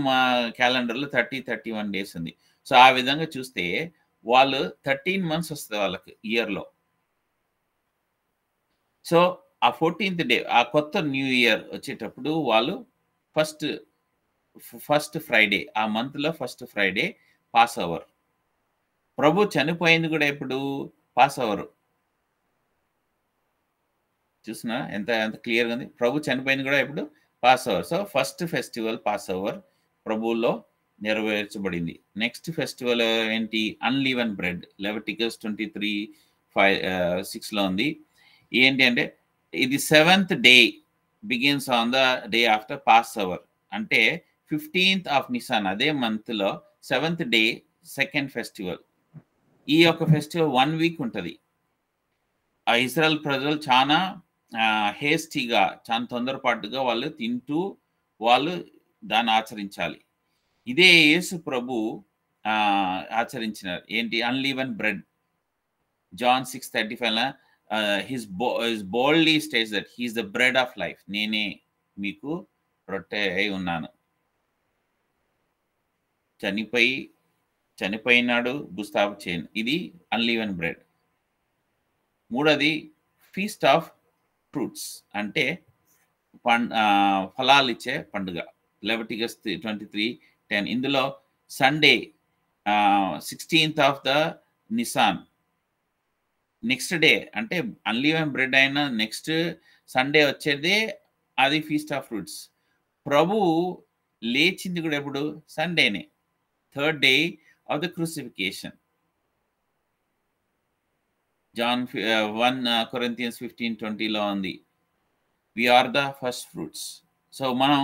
మా క్యాలెండర్లో 31 డేస్ ఉంది. సో ఆ విధంగా చూస్తే వాళ్ళు 13 మంత్స్ వస్తుంది వాళ్ళకి ఇయర్లో. సో ఆ 14th డే ఆ కొత్త న్యూ ఇయర్ వచ్చేటప్పుడు వాళ్ళు ఫస్ట్ ఫ్రైడే ఆ మంత్లో ఫస్ట్ ఫ్రైడే పాస్ ఓవర్. ప్రభు చనిపోయింది కూడా ఎప్పుడు? Pass over. చూసినా ఎంత క్లియర్గా ఉంది? ప్రభు చనిపోయింది కూడా ఎప్పుడు? Pass over. So first festival pass over ప్రభువులో నెరవేర్చబడింది. నెక్స్ట్ ఫెస్టివల్ ఏంటి? Unleavened bread. లెవిటికస్ 23:6లో ఉంది. ఏంటి అంటే ఇది 7th day begins on the day after pass over. అంటే 15th ఆఫ్ నిసాన్ అదే మంత్లో 7th డే సెకండ్ ఫెస్టివల్. ఈ యొక్క ఫెస్టివల్ 1 వీక్ ఉంటుంది. ఆ ఇజ్రాయెల్ ప్రజలు చాలా హేస్టీగా చాలా తొందరపాటుగా వాళ్ళు తింటూ వాళ్ళు దాన్ని ఆచరించాలి. ఇదే యేసు ప్రభు ఆచరించినారు. ఏంటి? Unleavened bread. John 6:35 his boldly states that he is the bread of life. నేనే మీకు రొట్టె అయి ఉన్నాను. చనిపోయినాడు, భూస్థాపన చేయను. ఇది అన్లీవెన్ బ్రెడ్. మూడోది ఫీస్ట్ ఆఫ్ ఫ్రూట్స్. అంటే ఫలాలు ఇచ్చే పండుగ. లెవిటికస్ 23:10. ఇందులో Sunday 16th of the Nisan next day అంటే అన్లీవెన్ బ్రెడ్ అయిన నెక్స్ట్ సండే వచ్చేదే అది ఫీస్ట్ ఆఫ్ ఫ్రూట్స్. ప్రభు లేచింది కూడా ఎప్పుడు? సండేనే. 3rd day of the crucifixion. John 1 Corinthians 15:20లో ఉంది. We are the first fruits. So మనం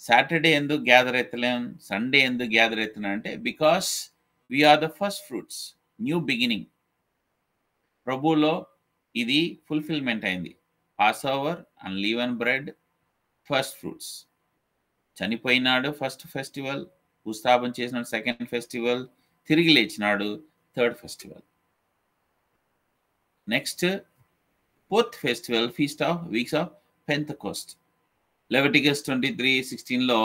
సాటర్డే ఎందుకు గ్యాదర్ అవుతలేం? సండే ఎందుకు గ్యాదర్ అవుతున్నాం అంటే because we are the first fruits. New beginning. ప్రభులో ఇది ఫుల్ఫిల్మెంట్ అయింది. Passover, unleavened bread, first fruits. చనిపోయినాడు ఫస్ట్ ఫెస్టివల్, భూస్థాపన చేసినాడు సెకండ్ ఫెస్టివల్, తిరిగి లేచినాడు third festival. Next 4th festival feast of weeks of Pentecost. Leviticus 23:16లో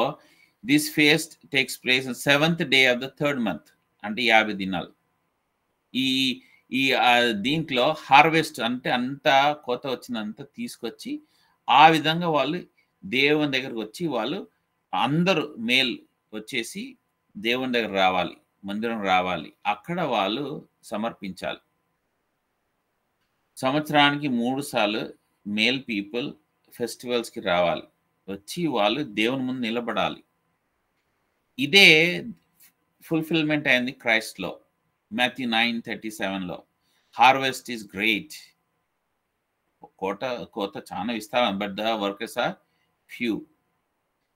this feast takes place on 7th day of the 3rd month. అంటే 50 దినాలు. ఈ దీంట్లో హార్వెస్ట్ అంటే అంతా కోత వచ్చినంత తీసుకొచ్చి ఆ విధంగా వాళ్ళు దేవుని దగ్గరకు వచ్చి వాళ్ళు అందరూ మేల్ వచ్చేసి దేవుని దగ్గర రావాలి, మందిరం రావాలి. అక్కడ వాళ్ళు సమర్పించాలి. సంవత్సరానికి 3 సార్లు మేల్ పీపుల్ ఫెస్టివల్స్కి రావాలి. వచ్చి వాళ్ళు దేవుని ముందు నిలబడాలి. ఇదే ఫుల్ఫిల్మెంట్ అయింది క్రైస్ట్లో. మాథ్యూ 9:37లో హార్వెస్ట్ ఈస్ గ్రేట్. కోత చాలా విస్తారం, but the workers are few.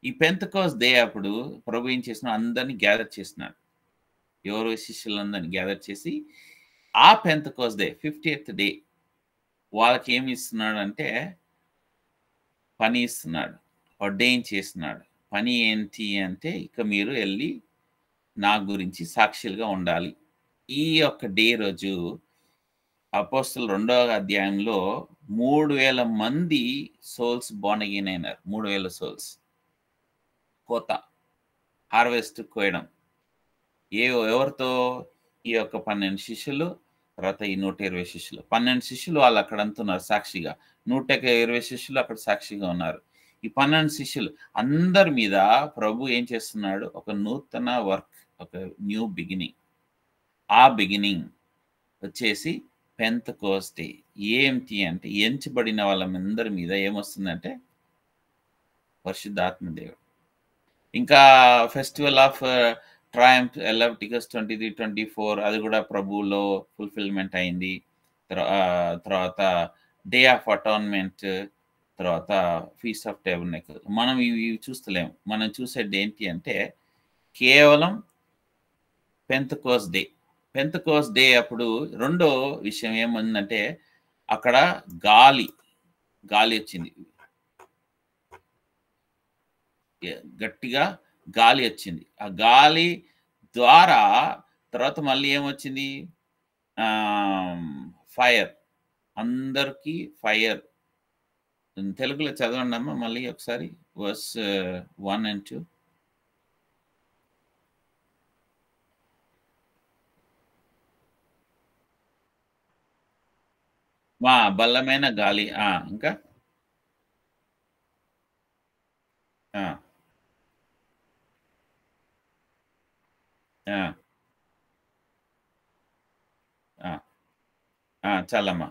ఈ పెంతకోస్ట్ డే అప్పుడు ప్రభు ఏం చేసిన అందరినీ గ్యాదర్ చేసినాడు. ఎవరో శిష్యులందరినీ గ్యాదర్ చేసి ఆ పెంతకోస్ట్ డే 50th డే వాళ్ళకి ఏమి ఇస్తున్నాడు అంటే పని ఇస్తున్నాడు, ఆర్డైన్ చేస్తున్నాడు. పని ఏంటి అంటే ఇక మీరు వెళ్ళి నా గురించి సాక్షులుగా ఉండాలి. ఈ యొక్క డే రోజు అపోస్తలుల 2వ అధ్యాయంలో 3,000 మంది సోల్స్ బోర్న్ అగైన్ అయినారు. 3,000 సోల్స్. కోత, హార్వెస్ట్ కోయడం. ఎవరితో? ఈ యొక్క 12 శిష్యులు, తర్వాత ఈ 120 శిష్యులు. 12 శిష్యులు వాళ్ళు అక్కడ అంటున్నారు సాక్షిగా, 120 శిష్యులు అక్కడ సాక్షిగా ఉన్నారు. ఈ 12 శిష్యులు అందరి మీద ప్రభు ఏం చేస్తున్నాడు? ఒక నూతన వర్క్, ఒక న్యూ బిగినింగ్. ఆ బిగినింగ్ వచ్చేసి పెంతెకోస్తే. ఏంటి అంటే ఎంచబడిన వాళ్ళందరి మీద ఏమొస్తుందంటే పరిశుద్ధాత్మ దేవుడు. ఇంకా ఫెస్టివల్ ఆఫ్ ట్రయంఫ్ లెవిటికస్ 23, 24 అది కూడా ప్రభువులో ఫుల్ఫిల్మెంట్ అయింది. తర్వాత డే ఆఫ్ అటాన్మెంట్, తర్వాత ఫీస్ట్ ఆఫ్ టేబర్నకల్. మనం ఇవి చూస్తలేము. మనం చూసేది ఏంటి అంటే కేవలం పెంతెకోస్ట్ డే. పెంతెకోస్ట్ డే అప్పుడు రెండో విషయం ఏముందంటే అక్కడ గాలి వచ్చింది, గట్టిగా గాలి వచ్చింది. ఆ గాలి ద్వారా తర్వాత మళ్ళీ ఏమొచ్చింది? ఫైర్, అందరికీ ఫైర్. తెలుగులో చదవండి అమ్మా మళ్ళీ ఒకసారి వర్స్ 1 and 2. బలమైన గాలి. ఇంకా చాలమ్మా.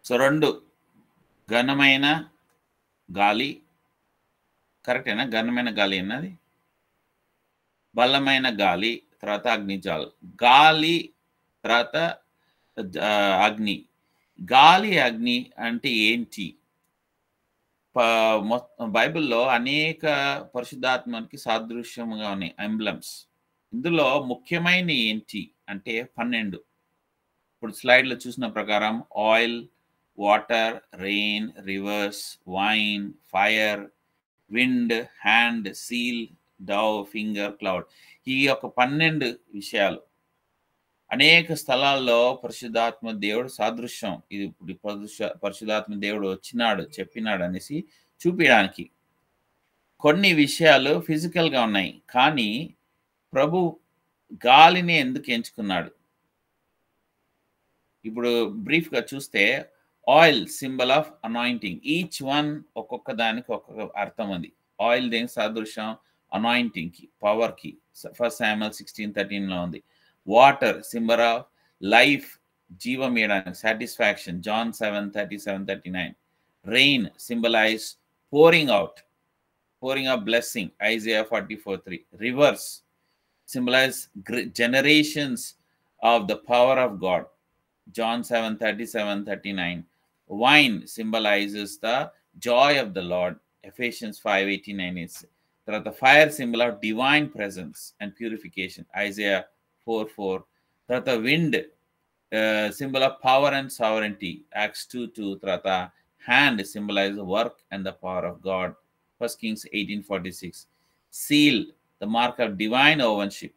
సో 2 ఘనమైన గాలి, కరెక్టేనా? ఘనమైన గాలి అన్నది బలమైన గాలి, తర్వాత అగ్నిజ్వాల. గాలి తర్వాత అగ్ని. గాలి అగ్ని అంటే ఏంటి? బైబిల్లో అనేక పరిశుద్ధాత్మకి సాదృశ్యముగా ఉన్నాయి ఎంబ్లమ్స్. ఇందులో ముఖ్యమైన ఏంటి అంటే 12. ఇప్పుడు స్లైడ్లో చూసిన ప్రకారం oil, water, rain, reverse, wine, fire, wind, hand, seal, Dove, finger, cloud. ఈ యొక్క 12 విషయాలు అనేక స్థలాల్లో పరిశుద్ధాత్మ దేవుడు సాదృశ్యం, ఇది ఇప్పుడు పరిశుద్ధాత్మ దేవుడు వచ్చినాడు, చెప్పినాడు అనేసి చూపించడానికి. కొన్ని విషయాలు ఫిజికల్గా ఉన్నాయి, కానీ ప్రభు గాలిని ఎందుకు ఎంచుకున్నాడు? ఇప్పుడు బ్రీఫ్గా చూస్తే oil symbol of anointing. Each one ఒక్కొక్క దానికి ఒక్కొక్క అర్థం ఉంది. ఆయిల్ దేనికి సాదృశ్యం? అనాయింటింగ్కి, పవర్కి. 1 Samuel 16:13లో ఉంది. వాటర్ సింబల్ ఆఫ్ లైఫ్, జీవం ఇవ్వడానికి, satisfaction, John 7:37-39. Rain symbolize pouring out blessing, Isaiah 44:3. Rivers symbolize generations of the power of God, John 7:37-39. Wine symbolizes the joy of the Lord, Ephesians 5:18-19. The fire symbol of divine presence and purification, Isaiah 4:4. The wind symbol of power and sovereignty, Acts 2:2. The hand symbolizes work and the power of God, 1 Kings 18:46. Seal, the mark of divine ownership,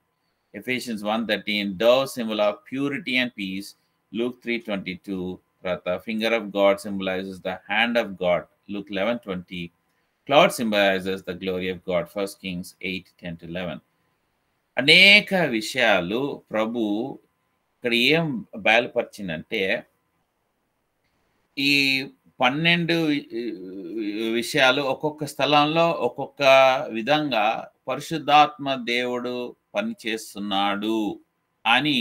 Ephesians 1:13. Dove, symbol of purity and peace, Luke 3:22. The finger of God symbolizes the hand of God, Luke 11:20. Cloud symbolizes the glory of God, 1 Kings 8:10-11. అనేక విషయాలు ప్రభు ఇక్కడ ఏం బయలుపరిచిందంటే ఈ 12 విషయాలు ఒక్కొక్క స్థలంలో ఒక్కొక్క విధంగా పరిశుద్ధాత్మ దేవుడు పనిచేస్తున్నాడు అని,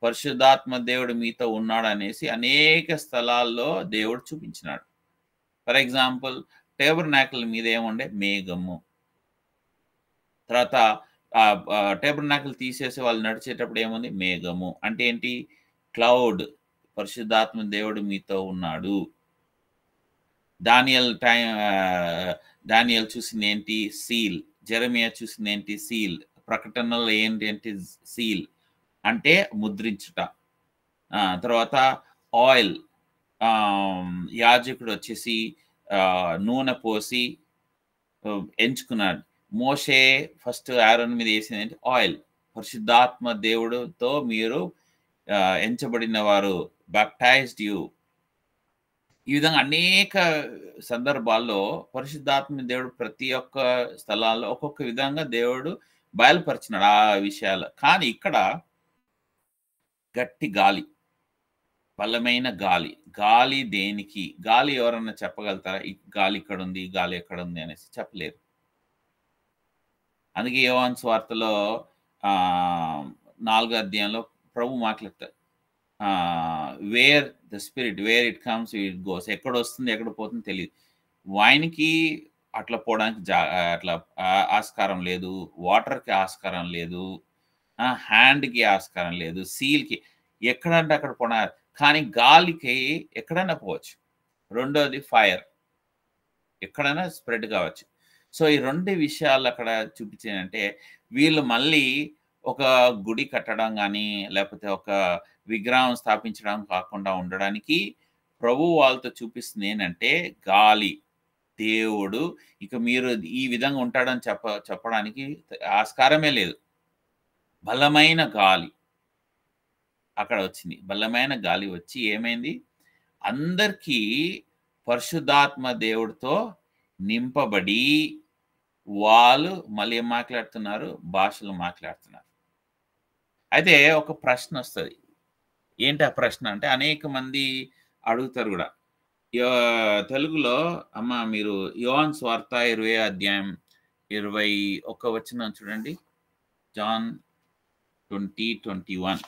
పరిశుద్ధాత్మ దేవుడు మీతో ఉన్నాడు అనేసి అనేక స్థలాల్లో దేవుడు చూపించినాడు. ఫర్ ఎగ్జాంపుల్ టేబర్నాకిల్ మీద ఏముండే? మేఘము. తర్వాత టేబర్నాకిల్ తీసేసి వాళ్ళు నడిచేటప్పుడు ఏముంది? మేఘము. అంటే ఏంటి? క్లౌడ్. పరిశుద్ధాత్మ దేవుడు మీతో ఉన్నాడు. దానియేల్ చూసింది ఏంటి? సీల్. జెరెమియా చూసింది ఏంటి? సీల్. ప్రకటనలో ఏంటి? సీల్ అంటే ముద్రించుట. తర్వాత ఆయిల్, యాజకుడు వచ్చేసి నూనె పోసి ఎంచుకున్నాడు. మోషే ఫస్ట్ ఆరోన్ మీద వేసింది ఏంటి? ఆయిల్. పరిశుద్ధాత్మ దేవుడితో మీరు ఎంచబడిన వారు, బాప్టైజ్డ్ యూ. ఈ విధంగా అనేక సందర్భాల్లో పరిశుద్ధాత్మ దేవుడు ప్రతి ఒక్క స్థలాల్లో ఒక్కొక్క విధంగా దేవుడు బయలుపరిచినాడు ఆ విషయాలు. కానీ ఇక్కడ గట్టి గాలి, బలమైన గాలి. గాలి దేనికి? గాలి ఎవరన్నా చెప్పగలుగుతారా? ఈ గాలి ఇక్కడుంది, ఈ గాలి ఎక్కడుంది అనేసి చెప్పలేరు. అందుకే యోహాను సువార్తలో 4 అధ్యాయంలో ప్రభు మాట్లాడతారు. Where the spirit where it comes it goes. ఎక్కడొస్తుంది, ఎక్కడ పోతుందో తెలీదు. వైన్‌కి అట్లా పోవడానికి అట్లా ఆస్కారం లేదు. వాటర్‌కి ఆస్కారం లేదు. హ్యాండ్‌కి ఆస్కారం లేదు. సీల్‌కి ఎక్కడంటే అక్కడ కానీ గాలికి ఎక్కడైనా పోవచ్చు. రెండోది ఫైర్. ఎక్కడైనా స్ప్రెడ్ కావచ్చు. సో, ఈ 2 విషయాలు అక్కడ చూపించాయంటే, వీళ్ళు మళ్ళీ ఒక గుడి కట్టడం గానీ, లేపోతే ఒక విగ్రహం స్థాపించడం కాకుండా ఉండడానికి, ప్రభువు వాళ్ళతో చూపిస్తుంది ఏంటంటే, గాలి, దేవుడు ఇక మీరు ఈ విధంగా ఉంటాడని చెప్పడానికి ఆస్కారమే లేదు. బలమైన గాలి అక్కడ వచ్చింది. బలమైన గాలి వచ్చి ఏమైంది? అందరికీ పరిశుద్ధాత్మ దేవుడితో నింపబడి, వాళ్ళు మళ్ళీ ఏం మాట్లాడుతున్నారు? భాషలు మాట్లాడుతున్నారు. అయితే ఒక ప్రశ్నొస్తది. ఏంటి ఆ ప్రశ్న అంటే, అనేక మంది అడుగుతారు గూడా. తెలుగులో అమ్మ మీరు యోహాను సువార్త 20 అధ్యాయం 21 వచనం చూడండి. జాన్ 20:21.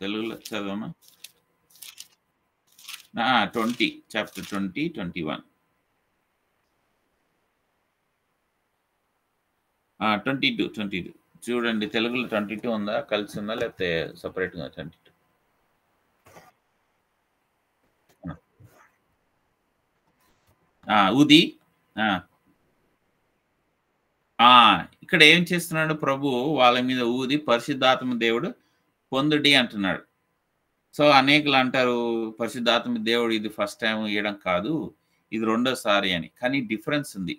తెలుగులో చదవమ్మా. 20 చాప్టర్ 20, 21. 22 చూడండి. తెలుగులో 22 ఉందా? కలిసి ఉందా? లేకపోతే సెపరేట్‌గా 22? ఊది. ఆ! ఇక్కడ ఏం చేస్తున్నాడు ప్రభు వాళ్ళ మీద ఊది పరిశుద్ధాత్మ దేవుడు పొందుడి అంటున్నాడు. సో, అనేకులు అంటారు పరిశుద్ధాత్మ దేవుడు ఇది ఫస్ట్ టైమ్ ఇయ్యడం కాదు. ఇది రెండోసారి అని. కానీ డిఫరెన్స్ ఉంది.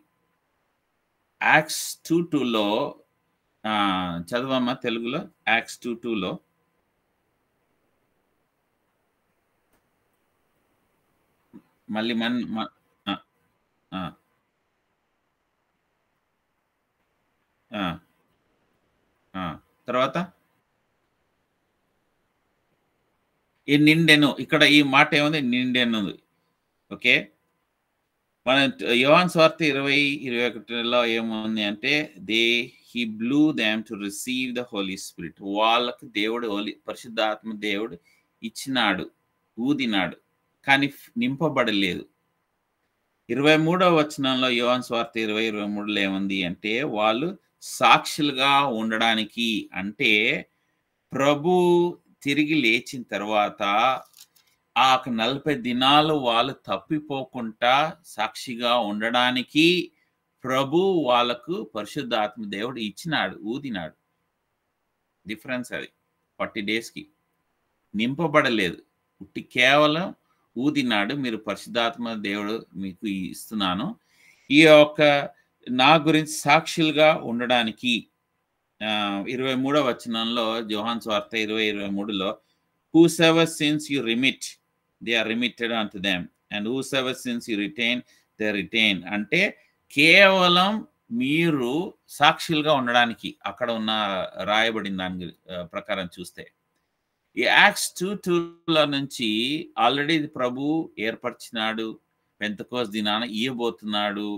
యాక్ట్స్ 2:2లో చదవమ్మా తెలుగులో. యాక్ట్స్ 2:2లో. మళ్ళీ ఆ! ఆ! ఆ! ఆ! తర్వాత? ఈ నిండెను. ఇక్కడ ఈ మాట ఏముంది? నిండెను. ఓకే. మన యోహాను సువార్త 20:21లో ఏముంది అంటే, he blew them to receive the holy spirit. వాళ్ళకి దేవుడు పరిశుద్ధాత్మ దేవుడు ఇచ్చినాడు. ఊదినాడు. కానీ నింపబడలేదు. 23వ వచనంలో యోహాను సువార్త 20:23లో ఏముంది అంటే, వాళ్ళు సాక్షులుగా ఉండడానికి అంటే, ప్రభు తిరిగి లేచిన తర్వాత ఆ 40 దినాలు వాళ్ళు తప్పిపోకుండా సాక్షిగా ఉండడానికి ప్రభు వాళ్ళకు పరిశుద్ధాత్మ దేవుడు ఇచ్చినాడు, ఊదినాడు. డిఫరెన్స్ అది 40 డేస్‌కి. నింపబడలేదు. ఉట్టి కేవలం ఊదినాడు. మీరు పరిశుద్ధాత్మ దేవుడు మీకు ఇస్తున్నాను. ఈ యొక్క నా గురించి సాక్షులుగా ఉండడానికి 23వ వచనంలో యోహాను సువార్త 20:23లో whosoever sins you remit, they are remitted unto them. And whosoever sins you retain, they retain. అంటే కేవలం మీరు సాక్షులుగా ఉండడానికి అక్కడ ఉన్న రాయబడిన దాని ప్రకారం చూస్తే. ఈ యాక్ట్స్ 2:2లో నుంచి ఆల్రెడీ ప్రభు ఏర్పరిచినాడు. పెంతెకోస్తు దినాన ఇయ్యబోతున్నాడు.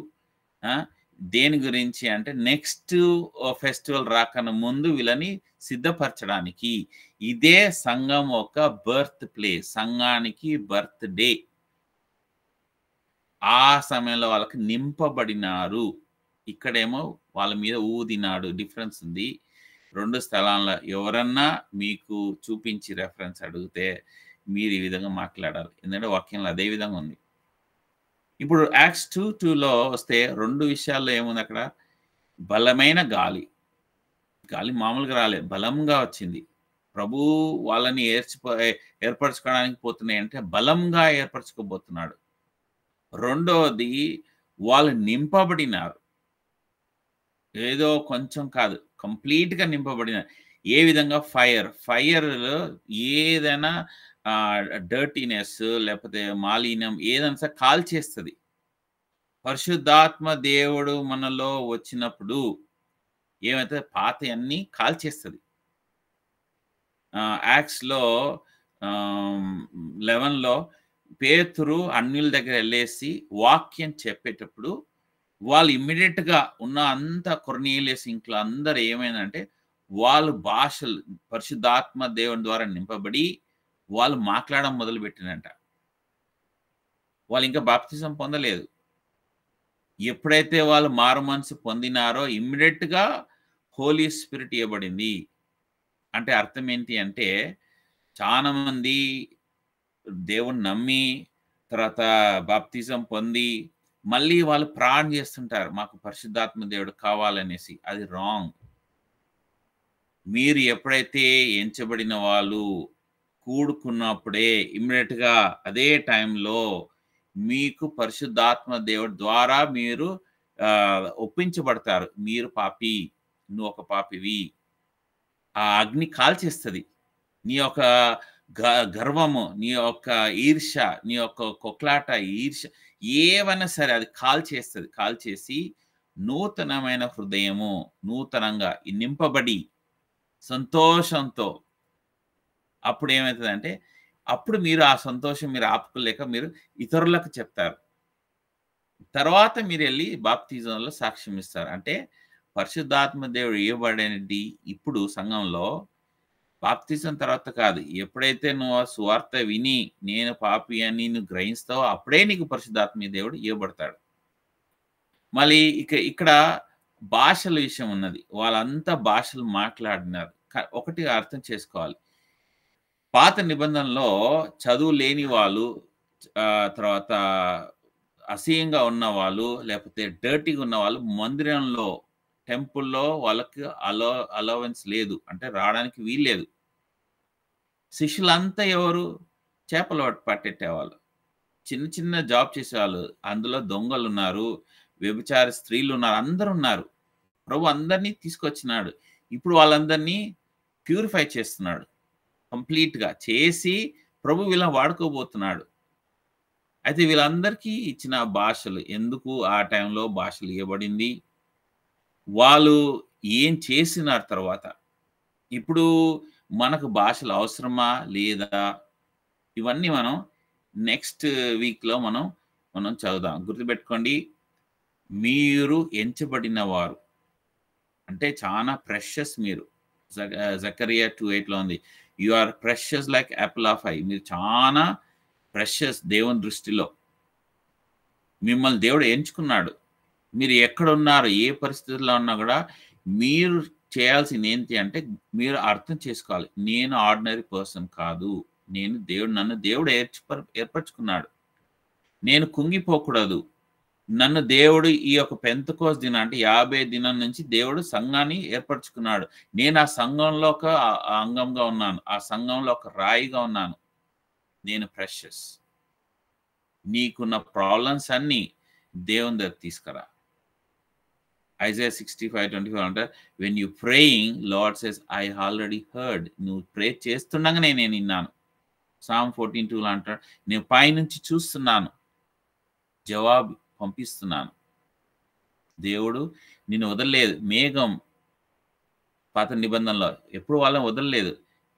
ఆ! దేని గురించి అంటే నెక్స్ట్ ఫెస్టివల్ రాకన్నా ముందు వీళ్ళని సిద్ధపరచడానికి. ఇదే సంఘం ఒక బర్త్ ప్లేస్. సంఘానికి బర్త్ డే. ఆ సమయంలో వాళ్ళకి నింపబడినారు. ఇక్కడేమో వాళ్ళ మీద ఊదినాడు. డిఫరెన్స్ ఉంది. 2 స్థలాల్లో ఎవరన్నా మీకు చూపించి రెఫరెన్స్ అడిగితే మీరు ఈ విధంగా మాట్లాడాలి. ఎందుకంటే వాక్యంలో అదే విధంగా ఉంది. ఇప్పుడు యాక్ట్స్ 2:2లో వస్తే 2 విషయాల్లో ఏముందక్కడ? బలమైన గాలి. గాలి మామూలుగా రాలేదు. బలంగా వచ్చింది. ప్రభు వాళ్ళని ఏర్పరచుకోవడానికి పోతున్నాయంటే బలంగా ఏర్పరచుకోబోతున్నాడు. రెండోది వాళ్ళు నింపబడినారు. ఏదో కొంచెం కాదు. కంప్లీట్‌గా నింపబడినారు. ఏ విధంగా? ఫైర్ ఏదైనా డర్టీనెస్ లేకపోతే మాలిన్యం ఏదైనా సరే కాల్చేస్తది. పరిశుద్ధాత్మ దేవుడు మనలో వచ్చినప్పుడు ఏమైతే పాతయన్నీ కాల్చేస్తది. యాక్ట్స్‌లో 11లో పేతురు అన్యుల దగ్గర ఎళ్ళేసి వాక్యం చెప్పేటప్పుడు వాళ్ళు ఇమ్మీడియేట్‌గా ఉన్న అంతా కొర్నేలియస్ ఇంట్లో అందరూ ఏమైందంటే, వాళ్ళు భాషలు పరిశుద్ధాత్మ దేవుని ద్వారా నింపబడి, వాళ్ళు మాట్లాడడం మొదలుపెట్టిరంట. వాళ్ళింకా బాప్తిజం పొందలేదు. ఎప్పుడైతే వాళ్ళు మారుమనసు పొందినారో ఇమ్మీడియేట్‌గా హోలీ స్పిరిట్ ఇయ్యబడింది. అంటే అర్థం ఏంటి అంటే, చాలా మంది దేవుడిని నమ్మి, తర్వాత బాప్తిజం పొంది, మళ్ళీ వాళ్ళు ప్రార్థన చేస్తుంటారు. మాకు పరిశుద్ధాత్మ దేవుడు కావాలనేసి. అది రాంగ్. మీరు ఎప్పుడైతే ఎంచబడిన వాళ్ళు కూడుకున్నప్పుడే ఇమ్మీడియేట్‌గా అదే టైంలో మీకు పరిశుద్ధాత్మ దేవుడి ద్వారా మీరు ఒప్పించబడతారు. మీరు పాపి, నువ్వు ఒక పాపివి. ఆ అగ్ని కాల్చేస్తది. నీ యొక్క గ గర్వము, నీ యొక్క ఈర్ష్య, నీ యొక్క కొట్లాట, ఈర్ష్య ఏవైనా సరే అది కాల్చేస్తది. కాల్చేసి నూతనమైన హృదయము, నూతనంగా నింపబడి సంతోషంతో అప్పుడేమైతదంటే, అప్పుడు మీరు ఆ సంతోషం మీరు ఆపుకోలేక మీరు ఇతరులకు చెప్తారు. తర్వాత మీరెళ్లి బాప్తిజంలో సాక్ష్యం ఇస్తారు. అంటే పరిశుద్ధాత్మ దేవుడు ఇవ్వబడేది ఇప్పుడు సంఘంలో బాప్తిజం తర్వాత కాదు. ఎప్పుడైతే నువ్వు ఆ సువార్త విని, నేను పాపి అని నువ్వు గ్రహిస్తావో అప్పుడే నీకు పరిశుద్ధాత్మ దేవుడు ఇవ్వబడతాడు. మళ్ళీ ఇక్కడ భాషల విషయం ఉన్నది. వాళ్ళంతా భాషలు మాట్లాడినారు. ఒకటి అర్థం చేసుకోవాలి. పాత నిబంధనలో చదువు లేని వాళ్ళు తర్వాత అసహ్యంగా ఉన్నవాళ్ళు, లేకపోతే డర్టీగా ఉన్నవాళ్ళు మందిరంలో, టెంపుల్‌లో వాళ్ళకి అలవెన్స్ లేదు. అంటే రావడానికి వీల్లేదు. శిష్యులంతా ఎవరు? చేపలు పట్టెట్టేవాళ్ళు. చిన్న చిన్న జాబ్ చేసేవాళ్ళు. అందులో దొంగలున్నారు, వ్యభిచార స్త్రీలున్నారు, అందరున్నారు. ప్రభు అందరిని తీసుకొచ్చినాడు. ఇప్పుడు వాళ్ళందరినీ ప్యూరిఫై చేస్తున్నాడు. కంప్లీట్‌గా చేసి ప్రభు వీళ్ళని వాడుకోబోతున్నాడు. అయితే వీళ్ళందరికీ ఇచ్చిన భాషలు ఎందుకు ఆ టైంలో భాషలు ఇవ్వబడింది? వాళ్ళు ఏం చేసినారు తర్వాత? ఇప్పుడు మనకు భాషలు అవసరమా? లేదా? ఇవన్నీ మనం నెక్స్ట్ వీక్‌లో మనం చదువుదాం. గుర్తుపెట్టుకోండి. మీరు ఎంచబడిన వారు. అంటే చాలా ప్రెషియస్ మీరు. జకరియా 2:8లో ఉంది. You are precious like apple of eye. మీరు చాలా ప్రెషియస్ దేవుని దృష్టిలో. మిమ్మల్ని దేవుడు ఎంచుకున్నాడు. మీరు ఎక్కడున్నారు, ఏ పరిస్థితుల్లో ఉన్నా గూడా మీరు చేయాల్సింది ఏంటి అంటే మీరు అర్థం చేసుకోవాలి. నేను ఆర్డినరీ పర్సన్ కాదు. నన్ను దేవుడు ఏర్పరచుకున్నాడు. నేను కుంగిపోకూడదు. నన్ను దేవుడు ఈ యొక్క పెంతెకోస్తు దినం అంటే 50 దినం నుంచి దేవుడు సంఘాన్ని ఏర్పరచుకున్నాడు. నేను ఆ సంఘంలో ఒక అంగంగా ఉన్నాను. ఆ సంఘంలో ఒక రాయిగా ఉన్నాను. నేను ప్రెషియస్. నీకున్న ప్రాబ్లమ్స్ అన్నీ దేవుని దగ్గరికి తీసుకురా. ఐజైయా 65:25 అంటారు, when you praying lord says I already heard. నువ్వు ప్రే చేస్తుండగానే నేను విన్నాను. సామ్ 14:2లో అంటాడు, నేను పైనుంచి చూస్తున్నాను, జవాబు పంపిస్తున్నాను. దేవుడు నిన్ను వదలలేదు. మేఘం పాత నిబంధనలో ఎప్పుడు వాళ్ళని వదలలేదు.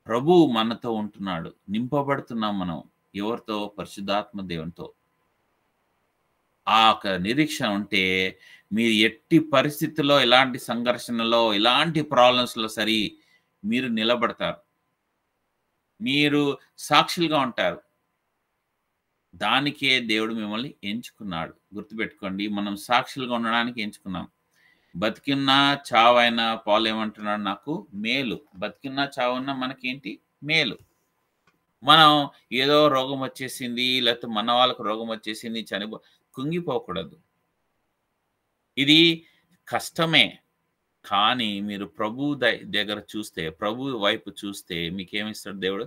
ప్రభువు మనతో ఉంటున్నాడు. నింపబడుతున్నాం మనం. ఎవరితో? పరిశుద్ధాత్మ దేవునితో. ఆ ఒక నిరీక్షణ ఉంటే మీరు ఎట్టి పరిస్థితుల్లో, ఎలాంటి సంఘర్షణలో, ఎలాంటి ప్రాబ్లమ్స్‌లో సరి మీరు నిలబడతారు. మీరు సాక్షులుగా ఉంటారు. దానికే దేవుడు మిమ్మల్ని ఎంచుకున్నాడు. గుర్తుపెట్టుకోండి. మనం సాక్షులుగా ఉండడానికి ఎంచుకున్నాం. బతికున్నా చావైనా పౌలేమంటున్నాడు, నాకు మేలు. బతికున్నా చావున్నా మనకేంటి? మేలు. మనం ఏదో రోగం వచ్చేసింది, లేకపోతే మన వాళ్ళకి రోగం వచ్చేసింది, కుంగిపోకూడదు. ఇది కష్టమే. కానీ మీరు ప్రభువు దగ్గర చూస్తే, ప్రభు వైపు చూస్తే మీకేమిస్తాడు దేవుడు?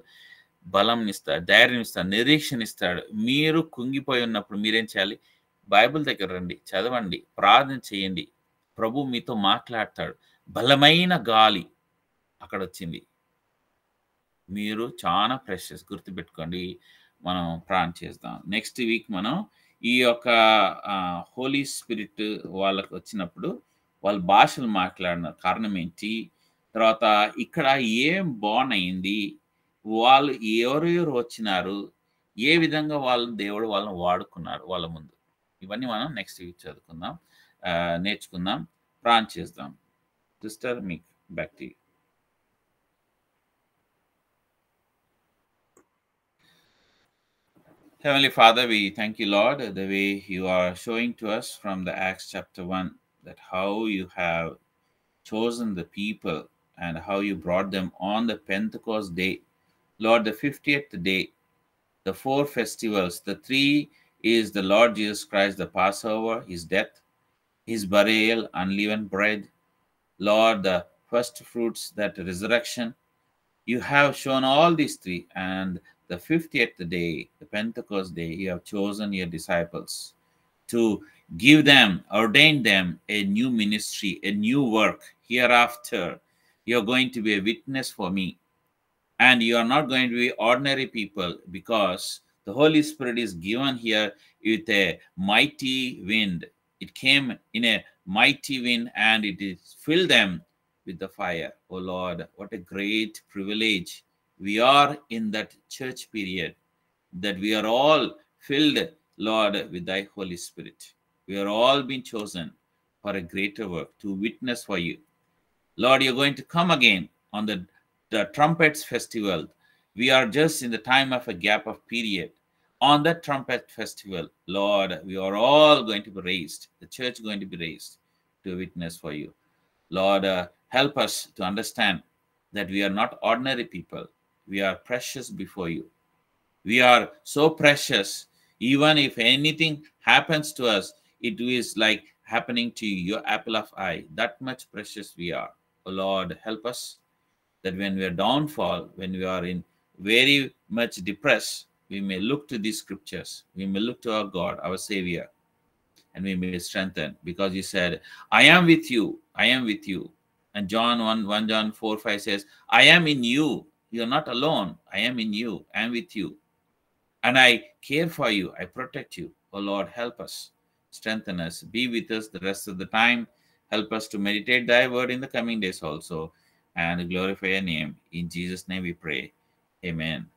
బలంనిస్తాడు, ధైర్యమిస్తాడు, నిరీక్షణిస్తాడు. మీరు కుంగిపోయి ఉన్నప్పుడు మీరేం చేయాలి? బైబిల్ దగ్గర రండి, చదవండి, ప్రార్థన చేయండి. ప్రభు మీతో మాట్లాడతాడు. బలమైన గాలి అక్కడొచ్చింది. మీరు చాలా ప్రెషియస్. గుర్తుపెట్టుకోండి. మనం ప్రార్థన చేద్దాం. నెక్స్ట్ వీక్ మనం ఈ యొక్క హోలీ స్పిరిట్ వాళ్ళకి వచ్చినప్పుడు వాళ్ళు భాషలు మాట్లాడిన కారణం ఏంటి? తర్వాత ఇక్కడ ఏం బోర్న్ అయింది? వాళ్ళు ఎవరెవరు వచ్చినారు? ఏ విధంగా దేవుడు వాళ్ళని వాడుకున్నారు వాళ్ళ ముందు? ఇవన్నీ మనం నెక్స్ట్ వీక్ చదువుకుందాం. నేర్చుకుందాం. ప్రార్థన చేద్దాం. సిస్టర్ మీకు back to you. Heavenly Father, we thank you, Lord, the way you are showing to us from the Acts chapter 1, that how you have chosen the people and how you brought them on the Pentecost day. Lord, the 50th day, the 4 festivals, the 3 is the Lord Jesus Christ, the Passover, his death, his burial, unleavened bread. Lord, the first fruits, that resurrection. You have shown all these 3, and the 50th day, the Pentecost day, you have chosen your disciples to give them, ordain them a new ministry, a new work. Hereafter, you're going to be a witness for me. And you are not going to be ordinary people, because the Holy Spirit is given here with a mighty wind. It came in a mighty wind and it is filled them with the fire. Oh Lord, what a great privilege we are in that church period, that we are all filled, Lord, with thy Holy Spirit. We are all been chosen for a greater work, to witness for you. Lord, you're going to come again on the trumpets festival. We are just in the time of a gap of period. On that trumpet festival, Lord, we are all going to be raised. The church is going to be raised to witness for you. Lord, help us to understand that we are not ordinary people. We are precious before you. We are so precious. Even if anything happens to us, it is like happening to you, your apple of eye. That much precious we are. Oh Lord, help us that when we are downfall, when we are in very much depressed, we may look to these scriptures. We may look to our God, our Savior, and we may be strengthened, because you said, I am with you. I am with you. And John 1 John 4:5 says, I am in you. You are not alone. I am in you. I am with you. And I care for you. I protect you. Oh Lord, help us. Strengthen us. Be with us the rest of the time. Help us to meditate thy word in the coming days also, and glorify your name. In Jesus' name we pray. Amen.